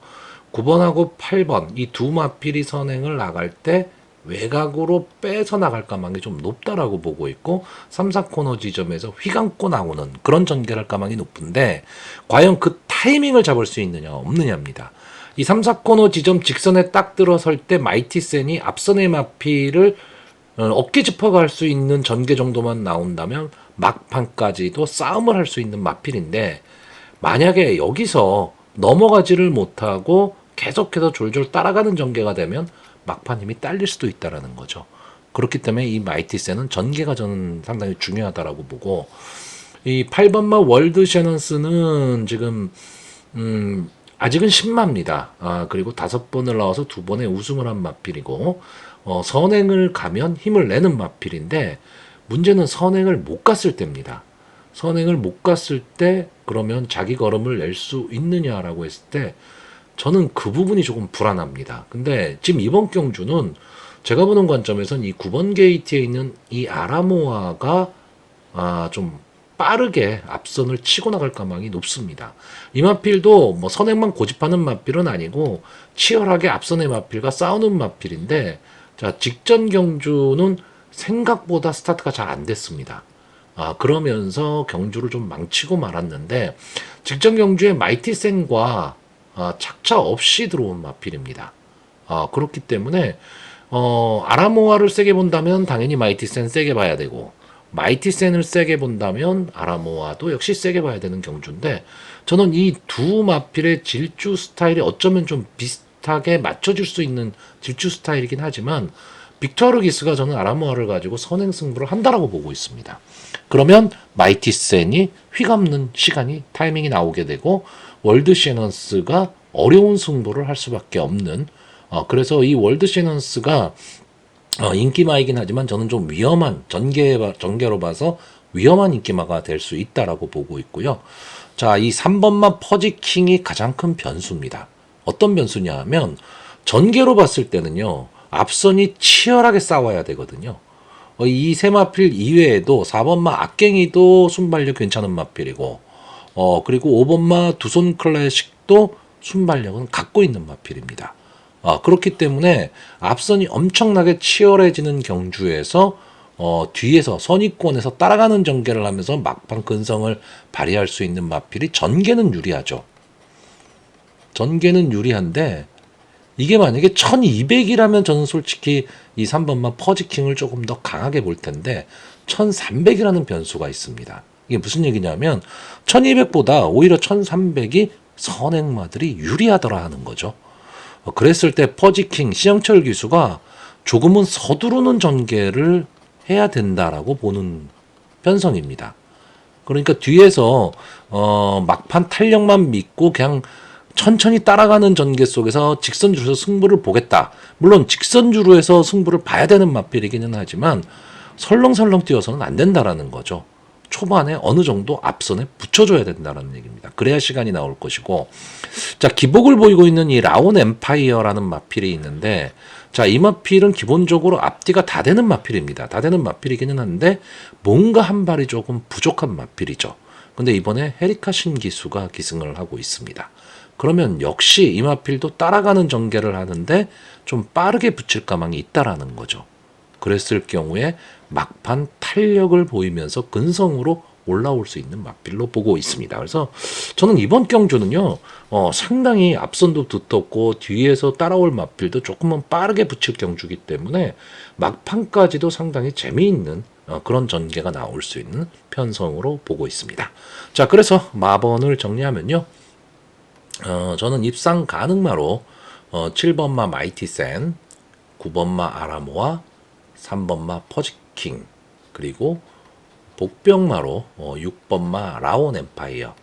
A: 9번하고 8번 이 두 마필이 선행을 나갈 때 외곽으로 빼서 나갈 가망이 좀 높다라고 보고 있고 3, 4코너 지점에서 휘감고 나오는 그런 전개를 할 가망이 높은데 과연 그 타이밍을 잡을 수 있느냐 없느냐입니다. 이 3, 4코너 지점 직선에 딱 들어설 때 마이티 센이 앞선의 마필을 어깨 짚어갈 수 있는 전개 정도만 나온다면 막판까지도 싸움을 할 수 있는 마필인데 만약에 여기서 넘어가지를 못하고 계속해서 졸졸 따라가는 전개가 되면 막판 힘이 딸릴 수도 있다라는 거죠. 그렇기 때문에 이 마이티 센은 전개가 저는 상당히 중요하다라고 보고 이 8번마 월드 셔넌스는 지금 아직은 신마입니다. 그리고 5번을 나와서 2번에 우승을 한 마필이고 선행을 가면 힘을 내는 마필인데 문제는 선행을 못 갔을 때입니다. 선행을 못 갔을 때 그러면 자기 걸음을 낼 수 있느냐라고 했을 때 저는 그 부분이 조금 불안합니다. 근데 지금 이번 경주는 제가 보는 관점에선 이 9번 게이트에 있는 이 아라모아가 좀 빠르게 앞선을 치고 나갈 가망이 높습니다. 이 마필도 뭐 선행만 고집하는 마필은 아니고 치열하게 앞선의 마필과 싸우는 마필인데 자, 직전 경주는 생각보다 스타트가 잘 안 됐습니다. 그러면서 경주를 좀 망치고 말았는데 직전 경주에 마이티 센과 착차 없이 들어온 마필입니다. 그렇기 때문에 아라모아를 세게 본다면 당연히 마이티 센 세게 봐야 되고 마이티 센을 세게 본다면 아라모아도 역시 세게 봐야 되는 경주인데 저는 이 두 마필의 질주 스타일이 어쩌면 좀 비슷하게 맞춰질 수 있는 질주 스타일이긴 하지만 빅토르 기스가 저는 아라모아를 가지고 선행 승부를 한다라고 보고 있습니다. 그러면 마이티 센이 휘감는 시간이 타이밍이 나오게 되고 월드 셔넌스가 어려운 승부를 할 수밖에 없는 그래서 이 월드 셔넌스가 인기마이긴 하지만 저는 좀 위험한 전개로 봐서 위험한 인기마가 될 수 있다라고 보고 있고요. 자, 이 3번만 퍼지킹이 가장 큰 변수입니다. 어떤 변수냐 하면 전개로 봤을 때는요. 앞선이 치열하게 싸워야 되거든요. 이 세 마필 이외에도 4번마 악갱이도 순발력 괜찮은 마필이고 그리고 5번마 두손 클래식도 순발력은 갖고 있는 마필입니다. 그렇기 때문에 앞선이 엄청나게 치열해지는 경주에서 뒤에서 선의권에서 따라가는 전개를 하면서 막판 근성을 발휘할 수 있는 마필이 전개는 유리하죠. 전개는 유리한데 이게 만약에 1200이라면 저는 솔직히 이 3번만 퍼지킹을 조금 더 강하게 볼 텐데 1300이라는 변수가 있습니다. 이게 무슨 얘기냐면 1200보다 오히려 1300이 선행마들이 유리하더라 하는 거죠. 그랬을 때 퍼지킹 시영철 기수가 조금은 서두르는 전개를 해야 된다라고 보는 편성입니다. 그러니까 뒤에서 막판 탄력만 믿고 그냥 천천히 따라가는 전개 속에서 직선주로에서 승부를 보겠다. 물론 직선주로에서 승부를 봐야 되는 마필이기는 하지만 설렁설렁 뛰어서는 안 된다라는 거죠. 초반에 어느 정도 앞선에 붙여줘야 된다는 얘기입니다. 그래야 시간이 나올 것이고, 자, 기복을 보이고 있는 이 라온 엠파이어라는 마필이 있는데, 자, 이 마필은 기본적으로 앞뒤가 다 되는 마필입니다. 다 되는 마필이기는 한데 뭔가 한 발이 조금 부족한 마필이죠. 근데 이번에 헤리카 신기수가 기승을 하고 있습니다. 그러면 역시 이 마필도 따라가는 전개를 하는데 좀 빠르게 붙일 가망이 있다라는 거죠. 그랬을 경우에 막판 탄력을 보이면서 근성으로 올라올 수 있는 마필로 보고 있습니다. 그래서 저는 이번 경주는요, 상당히 앞선도 두텁고 뒤에서 따라올 마필도 조금은 빠르게 붙일 경주기 때문에 막판까지도 상당히 재미있는 그런 전개가 나올 수 있는 편성으로 보고 있습니다. 자, 그래서 마번을 정리하면요, 저는 입상 가능마로 7번마 마이티센, 9번마 아라모아, 3번마 퍼지킹, 그리고 복병마로 6번마 라온 엠파이어,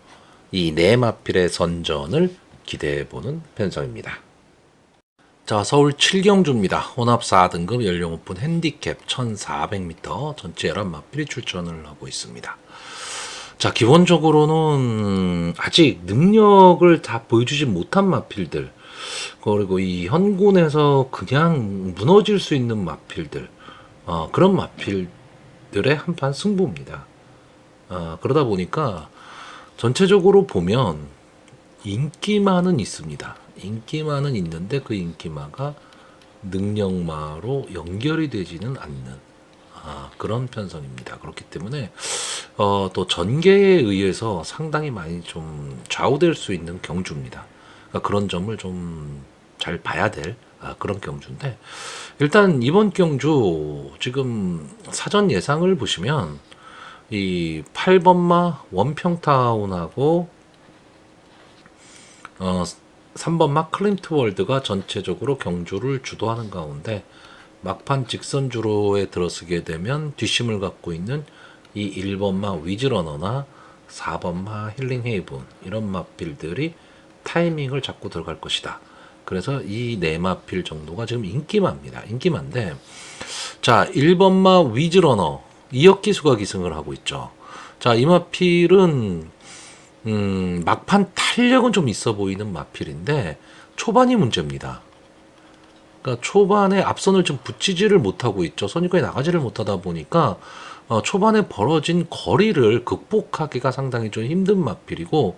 A: 이 네 마필의 선전을 기대해보는 편성입니다. 자, 서울 7경주입니다. 혼합 4등급 연령 오픈 핸디캡 1400m 전체 11마필이 출전을 하고 있습니다. 자, 기본적으로는 아직 능력을 다 보여주지 못한 마필들, 그리고 이 현군에서 그냥 무너질 수 있는 마필들, 그런 마필들의 한판 승부입니다. 그러다 보니까 전체적으로 보면 인기마는 있습니다. 인기마는 있는데 그 인기마가 능력마로 연결이 되지는 않는 그런 편성입니다. 그렇기 때문에 또 전개에 의해서 상당히 많이 좀 좌우될 수 있는 경주입니다. 그러니까 그런 점을 좀 잘 봐야 될 그런 경주인데, 일단 이번 경주 지금 사전 예상을 보시면 이 8번마 원평타운하고 3번마 클림트 월드가 전체적으로 경주를 주도하는 가운데 막판 직선주로에 들어서게 되면 뒷심을 갖고 있는 이 1번마 위즈러너나 4번마 힐링 헤이븐, 이런 마필들이 타이밍을 잡고 들어갈 것이다. 그래서 이 네 마필 정도가 지금 인기마입니다. 인기마인데, 자, 1번마 위즈러너 이역기수가 기승을 하고 있죠. 자, 이 마필은 막판 탄력은 좀 있어 보이는 마필인데 초반이 문제입니다. 그러니까 초반에 앞선을 좀 붙이지를 못하고 있죠. 선입관에 나가지를 못하다 보니까 초반에 벌어진 거리를 극복하기가 상당히 좀 힘든 마필이고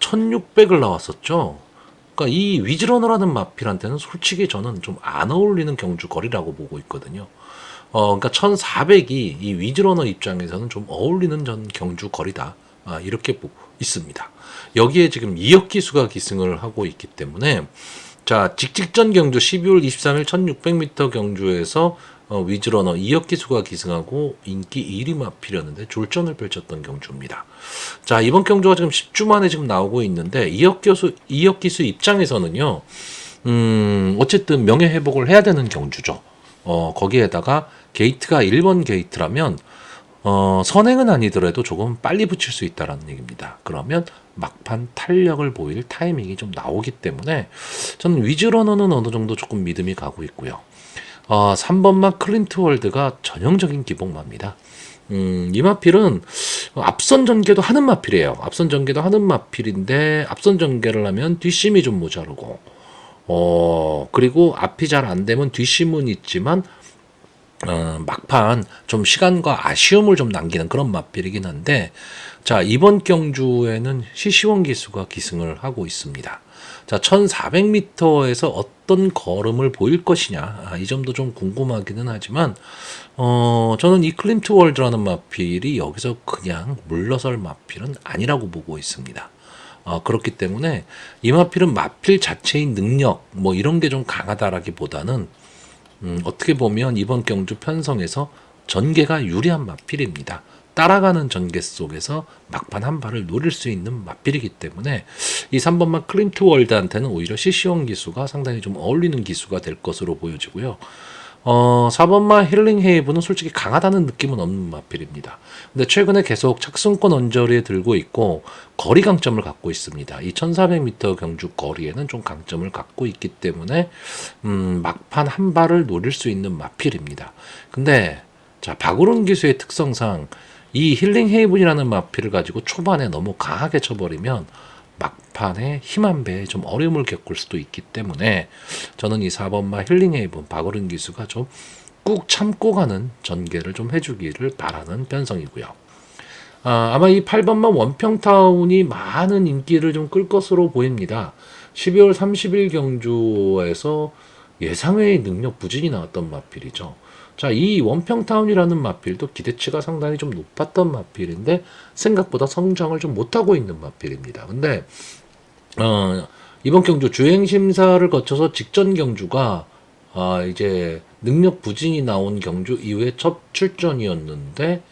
A: 1600을 나왔었죠. 그러니까 이 위즈러너라는 마필한테는 솔직히 저는 좀 안 어울리는 경주 거리라고 보고 있거든요. 그러니까 1400이 이 위즈러너 입장에서는 좀 어울리는 전 경주 거리다. 이렇게 보고 있습니다. 여기에 지금 이역기수가 기승을 하고 있기 때문에, 자, 직전 경주 12월 23일 1600m 경주에서 위즈러너 이역기수가 기승하고 인기 1위 마필이었는데 졸전을 펼쳤던 경주입니다. 자, 이번 경주가 지금 10주 만에 지금 나오고 있는데 이역기수 입장에서는요, 어쨌든 명예회복을 해야 되는 경주죠. 거기에다가 게이트가 1번 게이트라면 선행은 아니더라도 조금 빨리 붙일 수 있다라는 얘기입니다. 그러면 막판 탄력을 보일 타이밍이 좀 나오기 때문에 저는 위즈러너는 어느 정도 조금 믿음이 가고 있고요. 3번마 클린트 월드가 전형적인 기복마입니다. 이 마필은 앞선 전개도 하는 마필이에요. 앞선 전개도 하는 마필인데 앞선 전개를 하면 뒷심이 좀 모자르고, 그리고 앞이 잘 안 되면 뒷심은 있지만 막판 좀 시간과 아쉬움을 좀 남기는 그런 마필이긴 한데, 자, 이번 경주에는 시시원 기수가 기승을 하고 있습니다. 자, 1400m에서 어떤 걸음을 보일 것이냐, 이 점도 좀 궁금하기는 하지만 저는 이 클림트 월드라는 마필이 여기서 그냥 물러설 마필은 아니라고 보고 있습니다. 그렇기 때문에 이 마필은 마필 자체의 능력 뭐 이런 게 좀 강하다라기보다는 어떻게 보면 이번 경주 편성에서 전개가 유리한 마필입니다. 따라가는 전개 속에서 막판 한 발을 노릴 수 있는 마필이기 때문에 이 3번만 클림트 월드한테는 오히려 시시원 기수가 상당히 좀 어울리는 기수가 될 것으로 보여지고요. 4번마 힐링 헤이브는 솔직히 강하다는 느낌은 없는 마필입니다. 근데 최근에 계속 착승권 언저리에 들고 있고 거리 강점을 갖고 있습니다. 이 1400m 경주 거리에는 좀 강점을 갖고 있기 때문에 막판 한 발을 노릴 수 있는 마필입니다. 근데 자, 박오른 기수의 특성상 이 힐링 헤이븐이라는 마필을 가지고 초반에 너무 강하게 쳐버리면 막판에 힘 한 배에 좀 어려움을 겪을 수도 있기 때문에 저는 이 4번마 힐링 헤이븐 박어른 기수가 좀 꾹 참고 가는 전개를 좀 해주기를 바라는 편성이고요. 아마 이 8번마 원평타운이 많은 인기를 좀 끌 것으로 보입니다. 12월 30일 경주에서 예상외의 능력 부진이 나왔던 마필이죠. 자, 이 원평타운이라는 마필도 기대치가 상당히 좀 높았던 마필인데 생각보다 성장을 좀 못하고 있는 마필입니다. 근데 이번 경주 주행 심사를 거쳐서 직전 경주가 이제 능력 부진이 나온 경주 이후에 첫 출전이었는데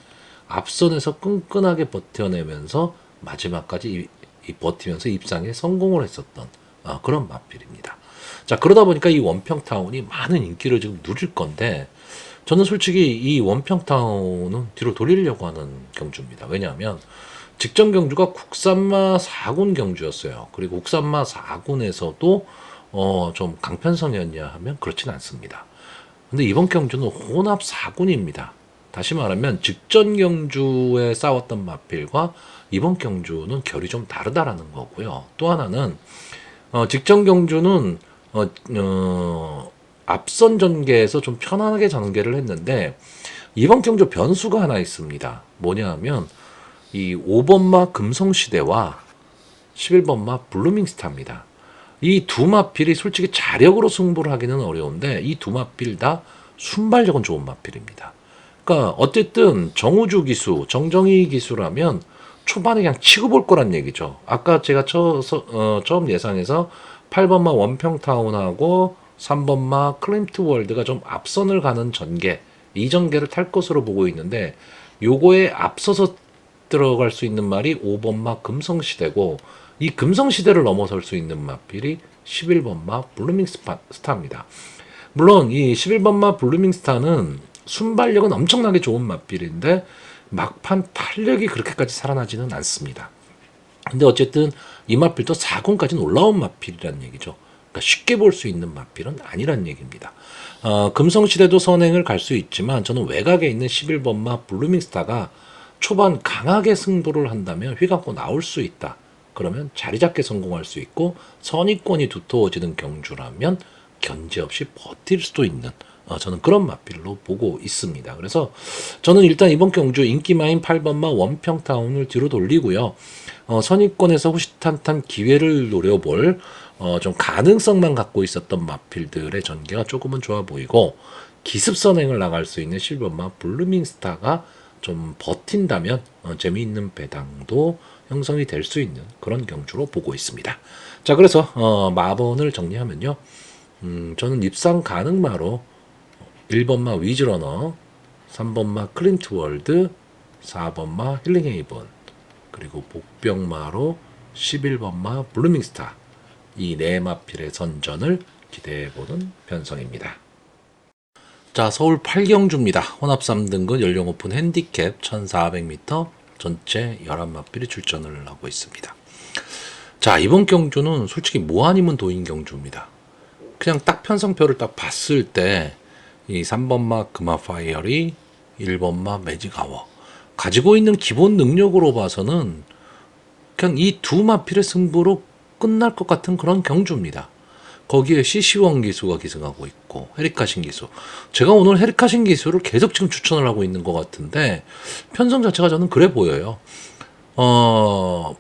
A: 앞선에서 끈끈하게 버텨내면서 마지막까지 버티면서 입상에 성공을 했었던 그런 마필입니다. 자, 그러다 보니까 이 원평타운이 많은 인기를 지금 누릴 건데 저는 솔직히 이 원평타운은 뒤로 돌리려고 하는 경주입니다. 왜냐하면 직전 경주가 국산마 4군 경주였어요. 그리고 국산마 4군에서도 좀 강편성이었냐 하면 그렇진 않습니다. 근데 이번 경주는 혼합 4군입니다. 다시 말하면 직전 경주에 싸웠던 마필과 이번 경주는 결이 좀 다르다라는 거고요. 또 하나는 직전 경주는 앞선 전개에서 좀 편안하게 전개를 했는데 이번 경주 변수가 하나 있습니다. 뭐냐 하면 이 5번마 금성시대와 11번마 블루밍스타입니다. 이 두 마필이 솔직히 자력으로 승부를 하기는 어려운데 이 두 마필 다 순발력은 좋은 마필입니다. 그러니까 어쨌든 정우주 기수, 정정희 기수라면 초반에 그냥 치고 볼 거란 얘기죠. 아까 제가 처음 예상해서 8번마 원평타운하고 3번마 클림트 월드가 좀 앞선을 가는 전개, 이 전개를 탈 것으로 보고 있는데 요거에 앞서서 들어갈 수 있는 말이 5번마 금성시대고 이 금성시대를 넘어설 수 있는 마필이 11번마 블루밍스타입니다. 물론 이 11번마 블루밍스타는 순발력은 엄청나게 좋은 마필인데 막판 탄력이 그렇게까지 살아나지는 않습니다. 근데 어쨌든 이 마필도 4군까지는 올라온 마필이라는 얘기죠. 그러니까 쉽게 볼 수 있는 마필은 아니란 얘기입니다. 금성시대도 선행을 갈 수 있지만 저는 외곽에 있는 11번마 블루밍스타가 초반 강하게 승부를 한다면 휘감고 나올 수 있다. 그러면 자리 잡게 성공할 수 있고 선입권이 두터워지는 경주라면 견제 없이 버틸 수도 있는 저는 그런 마필로 보고 있습니다. 그래서 저는 일단 이번 경주 인기마인 8번마 원평타운을 뒤로 돌리고요. 선입권에서 호시탄탄 기회를 노려볼 좀 가능성만 갖고 있었던 마필들의 전개가 조금은 좋아 보이고 기습선행을 나갈 수 있는 실버마 블루밍스타가 좀 버틴다면 재미있는 배당도 형성이 될 수 있는 그런 경주로 보고 있습니다. 자, 그래서 마번을 정리하면요. 저는 입상 가능마로 1번마 위즈러너, 3번마 클린트월드, 4번마 힐링헤이븐, 그리고 복병마로 11번마 블루밍스타, 이 네 마필의 선전을 기대해보는 편성입니다. 자, 서울 8경주입니다. 혼합 3등급 연령 오픈 핸디캡 1400m 전체 11마필이 출전을 하고 있습니다. 자, 이번 경주는 솔직히 뭐 아니면 도인 경주입니다. 그냥 딱 편성표를 딱 봤을 때 이 3번마 금화파이어리, 1번마 매직아워 가지고 있는 기본 능력으로 봐서는 그냥 이 두 마필의 승부로 끝날 것 같은 그런 경주입니다. 거기에 CC1 기수가 기승하고 있고 헤리카신 기수, 제가 오늘 헤리카신 기수를 계속 지금 추천을 하고 있는 것 같은데 편성 자체가 저는 그래 보여요.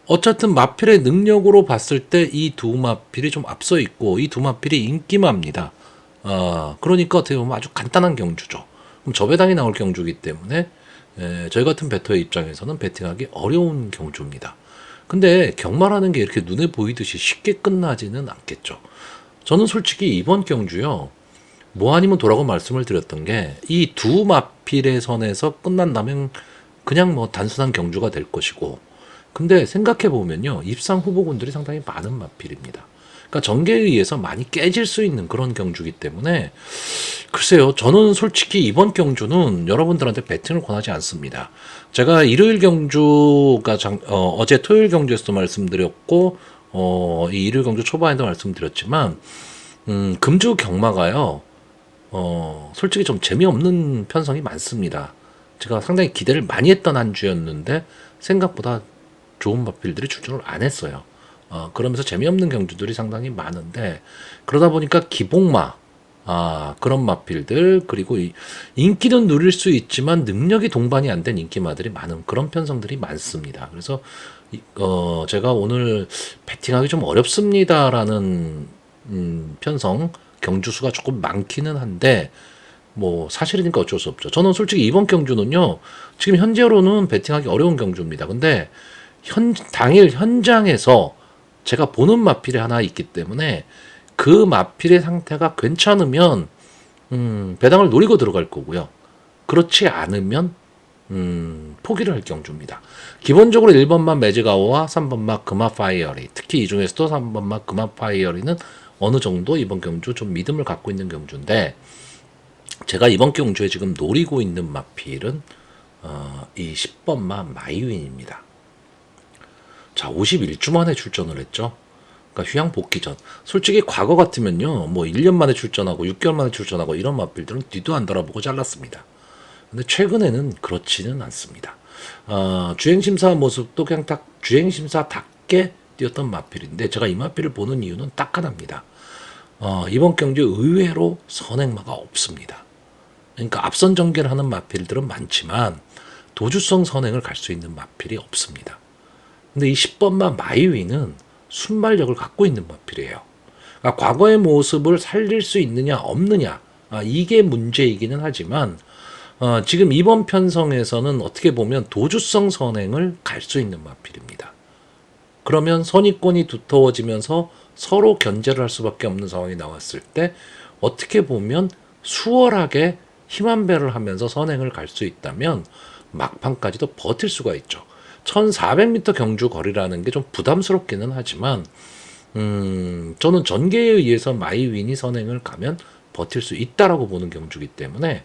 A: 어쨌든 마필의 능력으로 봤을 때 이 두 마필이 좀 앞서 있고 이 두 마필이 인기마입니다. 그러니까 어떻게 보면 아주 간단한 경주죠. 그럼 저배당이 나올 경주이기 때문에 저희 같은 베터의 입장에서는 배팅하기 어려운 경주입니다. 근데 경마라는 게 이렇게 눈에 보이듯이 쉽게 끝나지는 않겠죠. 저는 솔직히 이번 경주요, 뭐 아니면 도라고 말씀을 드렸던 게 이 두 마필의 선에서 끝난다면 그냥 뭐 단순한 경주가 될 것이고, 근데 생각해 보면요, 입상 후보군들이 상당히 많은 마필입니다. 그러니까 전개에 의해서 많이 깨질 수 있는 그런 경주이기 때문에 글쎄요, 저는 솔직히 이번 경주는 여러분들한테 배팅을 권하지 않습니다. 제가 일요일 경주가 어제 토요일 경주에서도 말씀드렸고, 이 일요일 경주 초반에도 말씀드렸지만, 금주 경마가요, 솔직히 좀 재미없는 편성이 많습니다. 제가 상당히 기대를 많이 했던 한 주였는데, 생각보다 좋은 마필들이 출전을 안 했어요. 그러면서 재미없는 경주들이 상당히 많은데, 그러다 보니까 기복마, 그런 마필들, 그리고 인기는 누릴 수 있지만 능력이 동반이 안 된 인기마들이 많은 그런 편성들이 많습니다. 그래서, 제가 오늘 배팅하기 좀 어렵습니다라는, 편성, 경주수가 조금 많기는 한데, 뭐, 사실이니까 어쩔 수 없죠. 저는 솔직히 이번 경주는요, 지금 현재로는 배팅하기 어려운 경주입니다. 근데, 당일 현장에서 제가 보는 마필이 하나 있기 때문에 그 마필의 상태가 괜찮으면 배당을 노리고 들어갈 거고요. 그렇지 않으면 포기를 할 경주입니다. 기본적으로 1번마 매직아워와 3번마 금화파이어리, 특히 이 중에서도 3번마 금화파이어리는 어느 정도 이번 경주 좀 믿음을 갖고 있는 경주인데, 제가 이번 경주에 지금 노리고 있는 마필은 이 10번마 마이윈입니다. 자, 51주 만에 출전을 했죠. 그러니까 휴양 복귀 전. 솔직히 과거 같으면요, 뭐 1년 만에 출전하고 6개월 만에 출전하고 이런 맛빌들은 뒤도 안 돌아보고 잘랐습니다. 근데 최근에는 그렇지는 않습니다. 주행심사 모습도 그냥 딱 주행심사답게 뛰었던 마필인데, 제가 이 마필을 보는 이유는 딱 하나입니다. 이번 경주 의외로 선행마가 없습니다. 그러니까 앞선 전개를 하는 마필들은 많지만 도주성 선행을 갈 수 있는 마필이 없습니다. 근데 이 10번마 마이위는 순발력을 갖고 있는 마필이에요. 그러니까 과거의 모습을 살릴 수 있느냐 없느냐, 이게 문제이기는 하지만 지금 이번 편성에서는 어떻게 보면 도주성 선행을 갈 수 있는 마필입니다. 그러면 선입권이 두터워지면서 서로 견제를 할 수밖에 없는 상황이 나왔을 때 어떻게 보면 수월하게 힘한배를 하면서 선행을 갈 수 있다면 막판까지도 버틸 수가 있죠. 1400m 경주 거리라는 게 좀 부담스럽기는 하지만 저는 전개에 의해서 마이윈이 선행을 가면 버틸 수 있다라고 보는 경주이기 때문에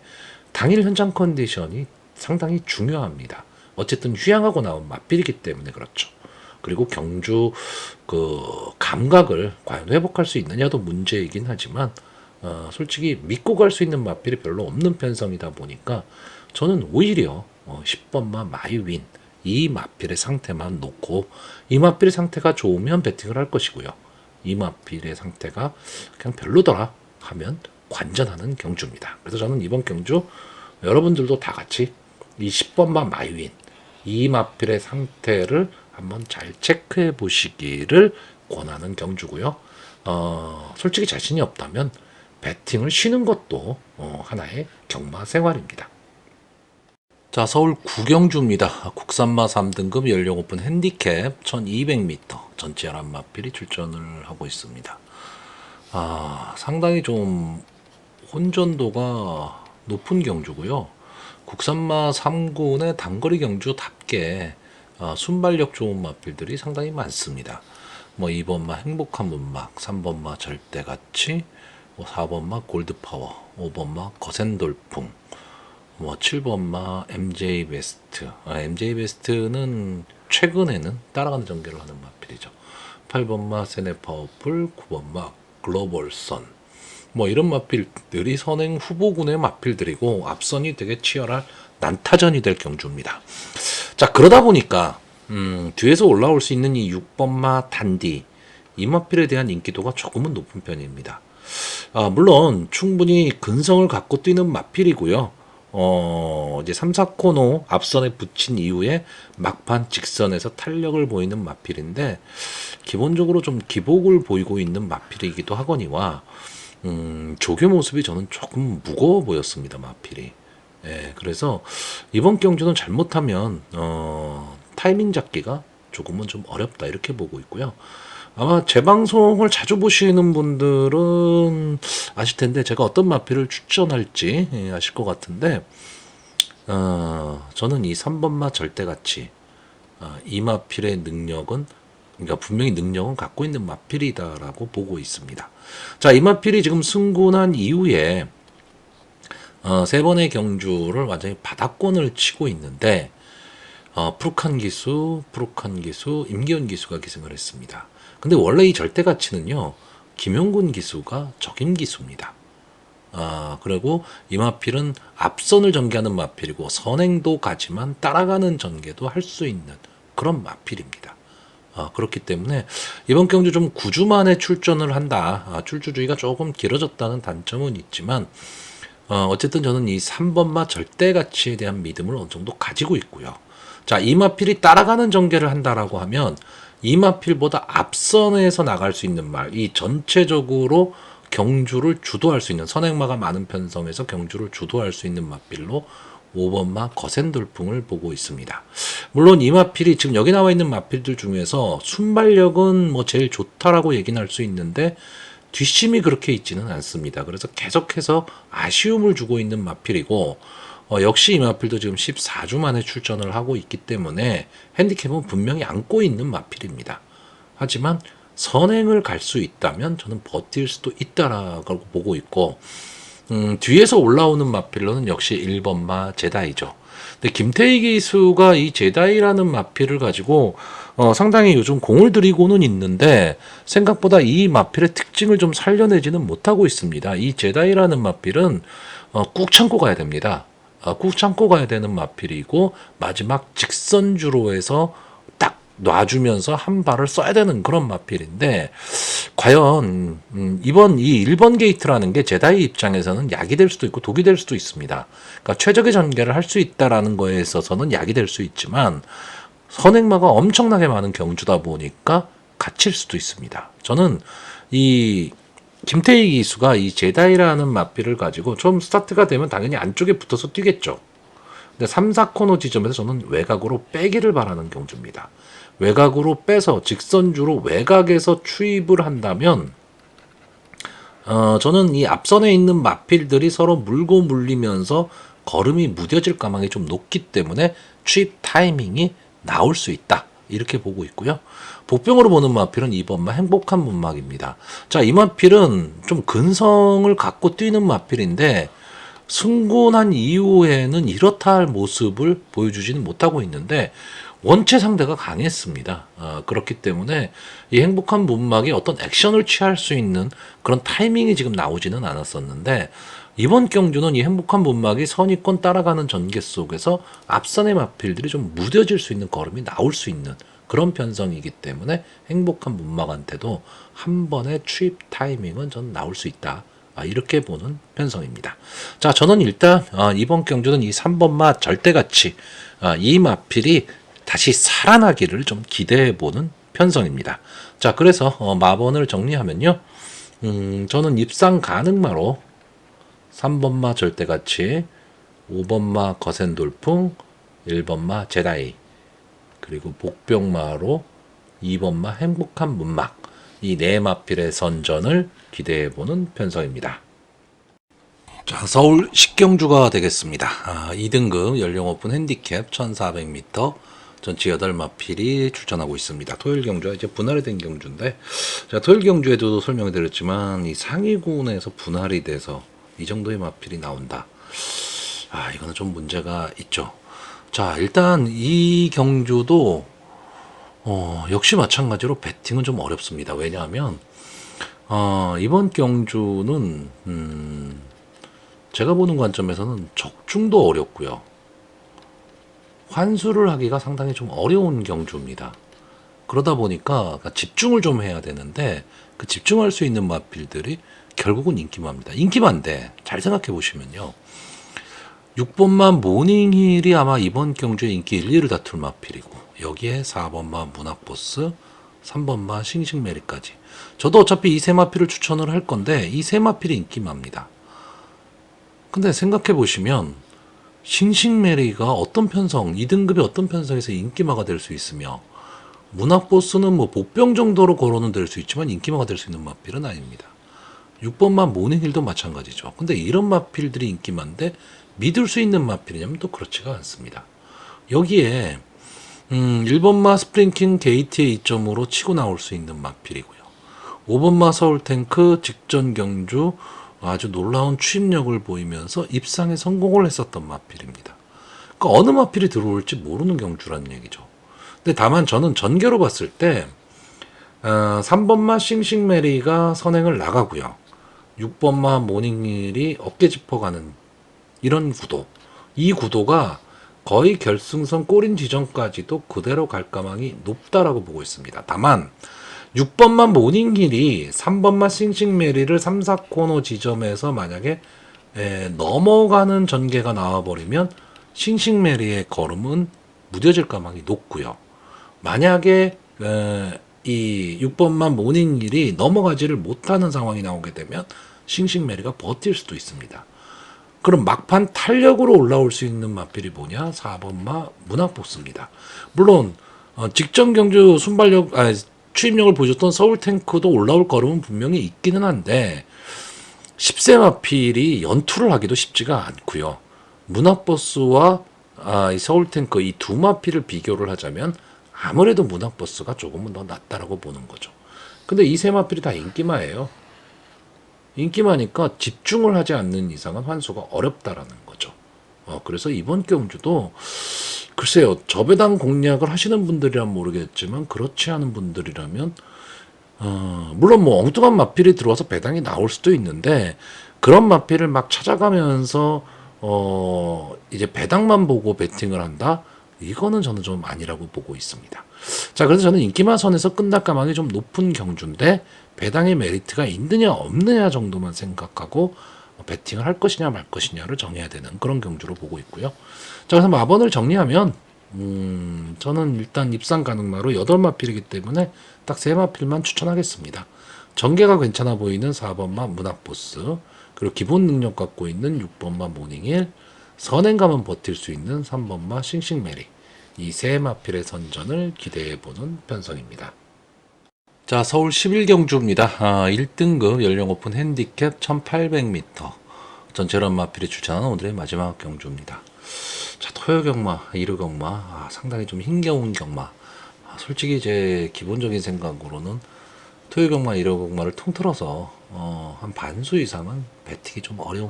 A: 당일 현장 컨디션이 상당히 중요합니다. 어쨌든 휴양하고 나온 맞빌이기 때문에 그렇죠. 그리고 경주 그 감각을 과연 회복할 수 있느냐도 문제이긴 하지만 솔직히 믿고 갈 수 있는 맞빌이 별로 없는 편성이다 보니까 저는 오히려 10번마 마이윈 이 마필의 상태만 놓고, 이 마필의 상태가 좋으면 배팅을 할 것이고요. 이 마필의 상태가 그냥 별로더라 하면 관전하는 경주입니다. 그래서 저는 이번 경주 여러분들도 다 같이 이 10번마 마이윈 이 마필의 상태를 한번 잘 체크해 보시기를 권하는 경주고요. 솔직히 자신이 없다면 배팅을 쉬는 것도 하나의 경마 생활입니다. 자, 서울 구경주입니다. 국산마 3등급 연령 오픈 핸디캡 1200m 전체 11마필이 출전을 하고 있습니다. 상당히 좀 혼전도가 높은 경주고요. 국산마 3군의 단거리 경주답게 순발력 좋은 마필들이 상당히 많습니다. 뭐 2번마 행복한 문막, 3번마 절대가치, 4번마 골드파워, 5번마 거센돌풍, 7번마 MJ 베스트. MJ 베스트는 최근에는 따라가는 전개를 하는 마필이죠. 8번마 세네 파워풀, 9번마 글로벌선. 이런 마필들이 선행 후보군의 마필들이고 앞선이 되게 치열할 난타전이 될 경주입니다. 자, 그러다 보니까 뒤에서 올라올 수 있는 이 6번마 단디, 이 마필에 대한 인기도가 조금은 높은 편입니다. 물론 충분히 근성을 갖고 뛰는 마필이고요. 이제 3, 4코너 앞선에 붙인 이후에 막판 직선에서 탄력을 보이는 마필인데, 기본적으로 좀 기복을 보이고 있는 마필이기도 하거니와, 조교 모습이 저는 조금 무거워 보였습니다, 마필이. 예, 그래서 이번 경주는 잘못하면, 타이밍 잡기가 조금은 좀 어렵다, 이렇게 보고 있고요. 아마 제 방송을 자주 보시는 분들은 아실 텐데, 제가 어떤 마필을 추천할지 아실 것 같은데, 저는 이 3번마 절대가치, 이 마필의 능력은 그러니까 분명히 능력은 갖고 있는 마필이다라고 보고 있습니다. 자, 이 마필이 지금 승군한 이후에 세 번의 경주를 완전히 바닥권을 치고 있는데 푸르칸 기수, 임기현 기수가 기승을 했습니다. 근데 원래 이 절대 가치는요, 김용군 기수가 적임 기수입니다. 그리고 이 마필은 앞선을 전개하는 마필이고 선행도 가지만 따라가는 전개도 할 수 있는 그런 마필입니다. 그렇기 때문에 이번 경주 좀 9주 만에 출전을 한다. 출주주의가 조금 길어졌다는 단점은 있지만 어쨌든 저는 이 3번마 절대 가치에 대한 믿음을 어느 정도 가지고 있고요. 자, 이마필이 따라가는 전개를 한다라고 하면 이마필보다 앞선에서 나갈 수 있는 말, 이 전체적으로 경주를 주도할 수 있는 선행마가 많은 편성에서 경주를 주도할 수 있는 마필로 5번마 거센돌풍을 보고 있습니다. 물론 이 마필이 지금 여기 나와 있는 마필들 중에서 순발력은 뭐 제일 좋다라고 얘기는 할 수 있는데 뒷심이 그렇게 있지는 않습니다. 그래서 계속해서 아쉬움을 주고 있는 마필이고 역시 이 마필도 지금 14주 만에 출전을 하고 있기 때문에 핸디캡은 분명히 안고 있는 마필입니다. 하지만 선행을 갈 수 있다면 저는 버틸 수도 있다라고 보고 있고 뒤에서 올라오는 마필로는 역시 1번마 제다이죠. 근데 김태희 기수가 이 제다이라는 마필을 가지고 상당히 요즘 공을 들이고는 있는데 생각보다 이 마필의 특징을 좀 살려내지는 못하고 있습니다. 이 제다이라는 마필은 꾹 참고 가야 됩니다. 꾹 참고 가야 되는 마필이고 마지막 직선주로 해서 딱 놔주면서 한 발을 써야 되는 그런 마필인데 과연 이번 이 1번 게이트라는 게 제다이 입장에서는 약이 될 수도 있고 독이 될 수도 있습니다. 그러니까 최적의 전개를 할 수 있다라는 거에 있어서는 약이 될 수 있지만 선행마가 엄청나게 많은 경주다 보니까 갇힐 수도 있습니다. 저는 이 김태희 기수가 이 제다이라는 마필을 가지고 처음 스타트가 되면 당연히 안쪽에 붙어서 뛰겠죠. 근데 3, 4코너 지점에서 저는 외곽으로 빼기를 바라는 경주입니다. 외곽으로 빼서 직선주로 외곽에서 추입을 한다면 저는 이 앞선에 있는 마필들이 서로 물고 물리면서 걸음이 무뎌질 가망이 좀 높기 때문에 추입 타이밍이 나올 수 있다. 이렇게 보고 있고요. 복병으로 보는 마필은 2번마 행복한 문막입니다. 자, 이 마필은 좀 근성을 갖고 뛰는 마필인데 승군한 이후에는 이렇다 할 모습을 보여주지는 못하고 있는데 원체 상대가 강했습니다. 그렇기 때문에 이 행복한 문막이 어떤 액션을 취할 수 있는 그런 타이밍이 지금 나오지는 않았었는데 이번 경주는 이 행복한 문막이 선의권 따라가는 전개 속에서 앞선의 마필들이 좀 무뎌질 수 있는 걸음이 나올 수 있는 그런 편성이기 때문에 행복한 문막한테도 한 번의 추입 타이밍은 전 나올 수 있다. 이렇게 보는 편성입니다. 자, 저는 일단 이번 경주는 이 3번마 절대가치 이 마필이 다시 살아나기를 좀 기대해 보는 편성입니다. 자, 그래서 마번을 정리하면요. 저는 입상 가능마로 3번마 절대가치, 5번마 거센돌풍, 1번마 제다이, 그리고 복병마로 2번마 행복한 문막, 이 네 마필의 선전을 기대해보는 편성입니다. 자, 서울 식경주가 되겠습니다. 2등급 연령 오픈 핸디캡 1400m 전체 8마필이 출전하고 있습니다. 토요일 경주가 이제 분할이 된 경주인데, 자, 토요일 경주에도 설명해 드렸지만 이 상위군에서 분할이 돼서 이 정도의 마필이 나온다. 이거는 좀 문제가 있죠. 자, 일단 이 경주도 역시 마찬가지로 배팅은 좀 어렵습니다. 왜냐하면 이번 경주는 제가 보는 관점에서는 적중도 어렵고요. 환수를 하기가 상당히 좀 어려운 경주입니다. 그러다 보니까 집중을 좀 해야 되는데 그 집중할 수 있는 마필들이 결국은 인기마입니다. 인기마인데 잘 생각해 보시면요. 6번마 모닝힐이 아마 이번 경주의 인기 1, 2를 다툴 마필이고 여기에 4번마 문학보스, 3번마 싱싱메리까지. 저도 어차피 이 세 마필을 추천을 할 건데 이 세 마필이 인기마입니다. 근데 생각해 보시면 싱싱메리가 어떤 편성, 2등급의 어떤 편성에서 인기마가 될 수 있으며 문학보스는 뭐 복병 정도로 거론은 될 수 있지만 인기마가 될 수 있는 마필은 아닙니다. 6번마 모닝힐도 마찬가지죠. 근데 이런 마필들이 인기마인데 믿을 수 있는 마필이냐면 또 그렇지가 않습니다. 여기에 1번마 스프링킹 게이트의 이점으로 치고 나올 수 있는 마필이고요. 5번마 서울탱크 직전 경주 아주 놀라운 추임력을 보이면서 입상에 성공을 했었던 마필입니다. 그러니까 어느 마필이 들어올지 모르는 경주란 얘기죠. 근데 다만 저는 전개로 봤을 때 3번마 싱싱메리가 선행을 나가고요. 6번마 모닝힐이 어깨 짚어가는 이런 구도. 이 구도가 거의 결승선 골인 지점까지도 그대로 갈 가망이 높다라고 보고 있습니다. 다만 6번만 모닝힐이 3번만 싱싱메리를 3, 4코너 지점에서 만약에 넘어가는 전개가 나와버리면 싱싱메리의 걸음은 무뎌질 가망이 높고요. 만약에 이 6번만 모닝힐이 넘어가지를 못하는 상황이 나오게 되면 싱싱메리가 버틸 수도 있습니다. 그럼 막판 탄력으로 올라올 수 있는 마필이 뭐냐? 4번마 문학보스입니다. 물론 직전 경주 순발력, 추임력을 보여줬던 서울탱크도 올라올 걸음은 분명히 있기는 한데 10세 마필이 연투를 하기도 쉽지가 않고요. 문학보스와 이 서울탱크 이 두 마필을 비교를 하자면 아무래도 문학보스가 조금은 더 낫다라고 보는 거죠. 근데 이 세 마필이 다 인기마예요. 인기마니까 집중을 하지 않는 이상은 환수가 어렵다라는 거죠. 그래서 이번 경주도 글쎄요, 저배당 공략을 하시는 분들이란 모르겠지만 그렇지 않은 분들이라면 물론 뭐 엉뚱한 마필이 들어와서 배당이 나올 수도 있는데 그런 마필을 막 찾아가면서 이제 배당만 보고 배팅을 한다? 이거는 저는 좀 아니라고 보고 있습니다. 자, 그래서 저는 인기마 선에서 끝날 가망이 좀 높은 경주인데 배당의 메리트가 있느냐 없느냐 정도만 생각하고 배팅을 할 것이냐 말 것이냐를 정해야 되는 그런 경주로 보고 있고요. 자, 그래서 마번을 정리하면 저는 일단 입상 가능마로 8마필이기 때문에 딱 3마필만 추천하겠습니다. 전개가 괜찮아 보이는 4번마 문학보스, 그리고 기본 능력 갖고 있는 6번마 모닝힐, 선행감은 버틸 수 있는 3번마 싱싱메리, 이 3마필의 선전을 기대해보는 편성입니다. 자, 서울 11경주입니다. 1등급 연령 오픈 핸디캡 1800m 전체런 마필이 출전하는 오늘의 마지막 경주입니다. 자, 토요경마, 일요경마, 상당히 좀 힘겨운 경마. 솔직히 제 기본적인 생각으로는 토요경마, 일요경마를 통틀어서 한 반수 이상은 배팅이 좀 어려운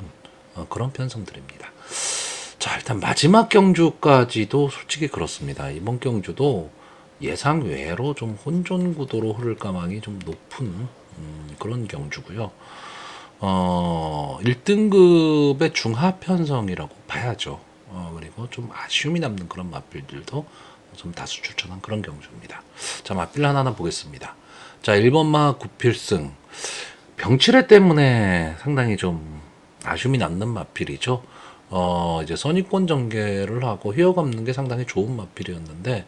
A: 그런 편성들입니다. 자, 일단 마지막 경주까지도 솔직히 그렇습니다. 이번 경주도 예상 외로 좀 혼전 구도로 흐를 가망이 좀 높은 그런 경주고요. 1등급의 중하 편성이라고 봐야죠. 그리고 좀 아쉬움이 남는 그런 마필들도 좀 다수 추천한 그런 경주입니다. 자, 마필 하나하나 보겠습니다. 자, 1번마 구필승. 병치레 때문에 상당히 좀 아쉬움이 남는 마필이죠. 이제 선입권 전개를 하고 휘어가 없는 게 상당히 좋은 마필이었는데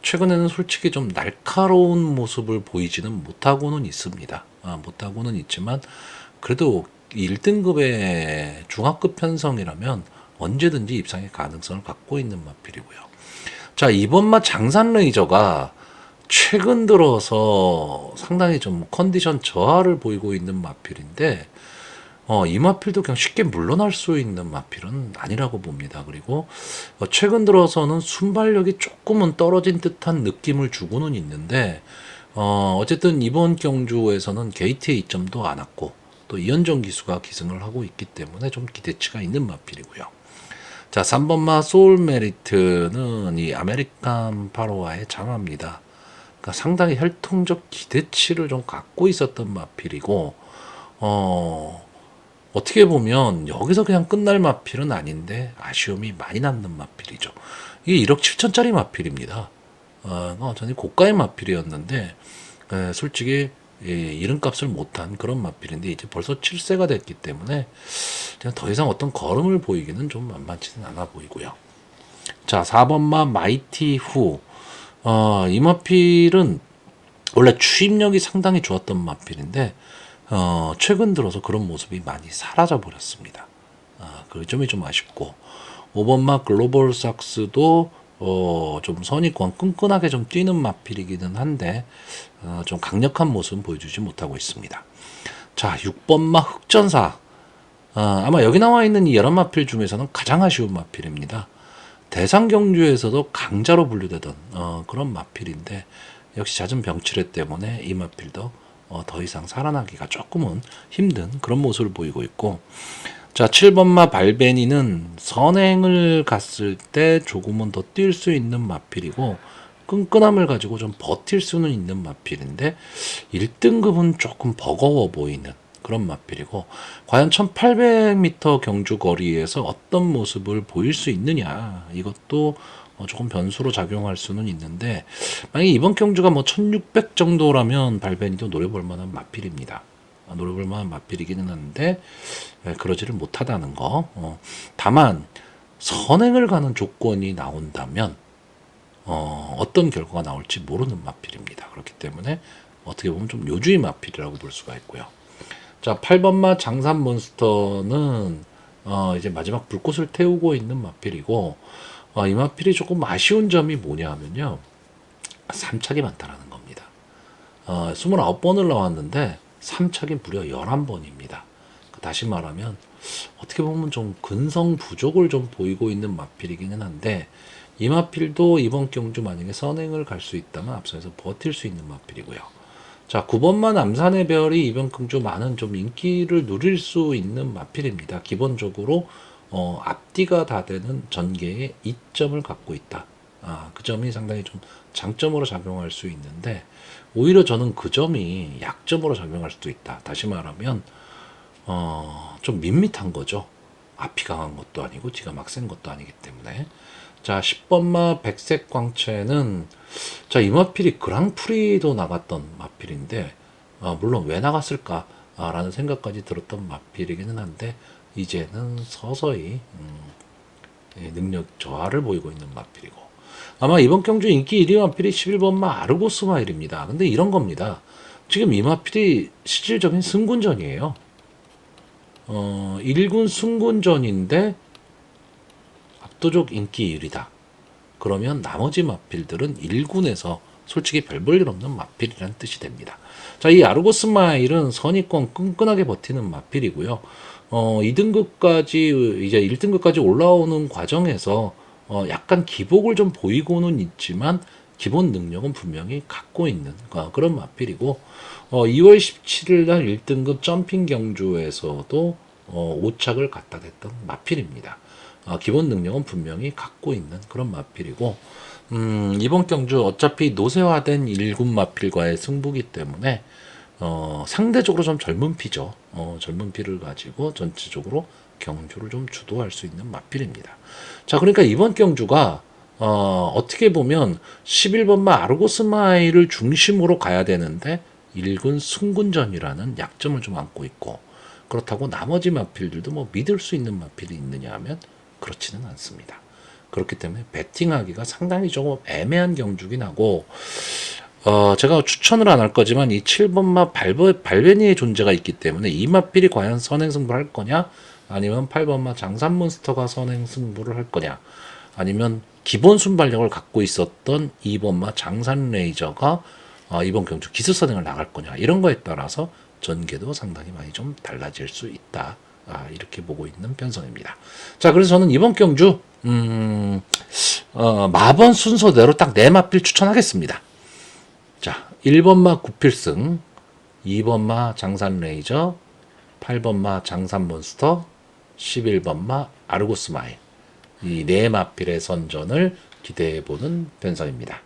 A: 최근에는 솔직히 좀 날카로운 모습을 보이지는 못하고는 있습니다. 못하고는 있지만 그래도 1등급의 중하급 편성이라면 언제든지 입상의 가능성을 갖고 있는 마필이고요. 자, 이번마 장산 레이저가 최근 들어서 상당히 좀 컨디션 저하를 보이고 있는 마필인데 이 마필도 그냥 쉽게 물러날 수 있는 마필은 아니라고 봅니다. 그리고 최근 들어서는 순발력이 조금은 떨어진 듯한 느낌을 주고는 있는데 어쨌든 이번 경주에서는 게이트의 이점도 안 왔고 또 이현정 기수가 기승을 하고 있기 때문에 좀 기대치가 있는 마필이고요. 자, 3번마 소울 메리트는 이 아메리칸 파로와의 장화입니다. 그러니까 상당히 혈통적 기대치를 좀 갖고 있었던 마필이고 어떻게 보면 여기서 그냥 끝날 마필은 아닌데 아쉬움이 많이 남는 마필이죠. 이게 1억 7천짜리 마필입니다. 전이 고가의 마필이었는데 솔직히 이름값을 못한 그런 마필인데 이제 벌써 7세가 됐기 때문에 더 이상 어떤 걸음을 보이기는 좀 만만치는 않아 보이고요. 자, 4번마 마이티 후. 이 마필은 원래 추임력이 상당히 좋았던 마필인데 최근 들어서 그런 모습이 많이 사라져 버렸습니다. 그 점이 좀 아쉽고 5번마 글로벌 삭스도 좀 선입권 끈끈하게 좀 뛰는 마필이기는 한데 좀 강력한 모습은 보여주지 못하고 있습니다. 자, 6번마 흑전사. 아마 여기 나와 있는 이 여러 마필 중에서는 가장 아쉬운 마필입니다. 대상 경주에서도 강자로 분류되던 그런 마필인데 역시 잦은 병치레 때문에 이 마필도 더 이상 살아나기가 조금은 힘든 그런 모습을 보이고 있고, 자 7번마 발베니는 선행을 갔을 때 조금은 더 뛸 수 있는 마필이고 끈끈함을 가지고 좀 버틸 수는 있는 마필인데 1등급은 조금 버거워 보이는 그런 마필이고, 과연 1800m 경주 거리에서 어떤 모습을 보일 수 있느냐, 이것도 조금 변수로 작용할 수는 있는데, 만약에 이번 경주가 뭐 1600 정도라면 발베니도 노려볼 만한 마필입니다. 노려볼 만한 마필이기는 한데 그러지를 못하다는 거. 다만 선행을 가는 조건이 나온다면 어떤 결과가 나올지 모르는 마필입니다. 그렇기 때문에 어떻게 보면 좀 요주의 마필이라고 볼 수가 있고요. 자 8번마 장산몬스터는 이제 마지막 불꽃을 태우고 있는 마필이고, 이 마필이 조금 아쉬운 점이 뭐냐 하면요, 3착이 많다라는 겁니다. 29번을 나왔는데 3착이 무려 11번입니다. 다시 말하면 어떻게 보면 좀 근성 부족을 좀 보이고 있는 마필이기는 한데, 이 마필도 이번 경주 만약에 선행을 갈 수 있다면 앞선에서 버틸 수 있는 마필이고요. 자 9번만 남산의 별이 이번 경주 많은 좀 인기를 누릴 수 있는 마필입니다. 기본적으로 앞뒤가 다 되는 전개에 이점을 갖고 있다. 그 점이 상당히 좀 장점으로 작용할 수 있는데, 오히려 저는 그 점이 약점으로 작용할 수도 있다. 다시 말하면 좀 밋밋한 거죠. 앞이 강한 것도 아니고 뒤가 막 센 것도 아니기 때문에. 자 10번마 백색 광채는 자 이 마필이 그랑프리도 나갔던 마필인데 물론 왜 나갔을까 라는 생각까지 들었던 마필이기는 한데, 이제는 서서히 능력 저하를 보이고 있는 마필이고, 아마 이번 경주 인기 1위 마필이 11번마 아르고스마일입니다. 근데 이런 겁니다. 지금 이 마필이 실질적인 승군전이에요. 1군 승군전인데 압도적 인기 1위다. 그러면 나머지 마필들은 1군에서 솔직히 별 볼 일 없는 마필이라는 뜻이 됩니다. 자, 이 아르고스마일은 선입권 끈끈하게 버티는 마필이고요. 2등급까지 이제 1등급까지 올라오는 과정에서 약간 기복을 좀 보이고는 있지만 기본 능력은 분명히 갖고 있는 그런 마필이고, 2월 17일 날 1등급 점핑 경주에서도 5착을 갖다 댔던 마필입니다. 기본 능력은 분명히 갖고 있는 그런 마필이고, 이번 경주 어차피 노쇠화된 1군 마필과의 승부기 때문에 상대적으로 좀 젊은 피죠. 젊은 피를 가지고 전체적으로 경주를 좀 주도할 수 있는 마필입니다. 자, 그러니까 이번 경주가 어떻게 보면 11번마 아르고스마일을 중심으로 가야 되는데 1군 승군전이라는 약점을 좀 안고 있고, 그렇다고 나머지 마필들도 뭐 믿을 수 있는 마필이 있느냐 하면 그렇지는 않습니다. 그렇기 때문에 배팅하기가 상당히 조금 애매한 경주긴 하고, 제가 추천을 안 할 거지만 이 7번마 발베니의 존재가 있기 때문에 이 마필이 과연 선행승부를 할 거냐, 아니면 8번마 장산몬스터가 선행승부를 할 거냐, 아니면 기본 순발력을 갖고 있었던 2번마 장산레이저가 이번 경주 기습선행을 나갈 거냐, 이런 거에 따라서 전개도 상당히 많이 좀 달라질 수 있다. 이렇게 보고 있는 편성입니다. 자, 그래서 저는 이번 경주 마번 순서대로 딱 4마필 추천하겠습니다. 자, 1번마 구필승, 2번마 장산레이저, 8번마 장산몬스터, 11번마 아르고스마일, 이 4마필의 선전을 기대해보는 편성입니다.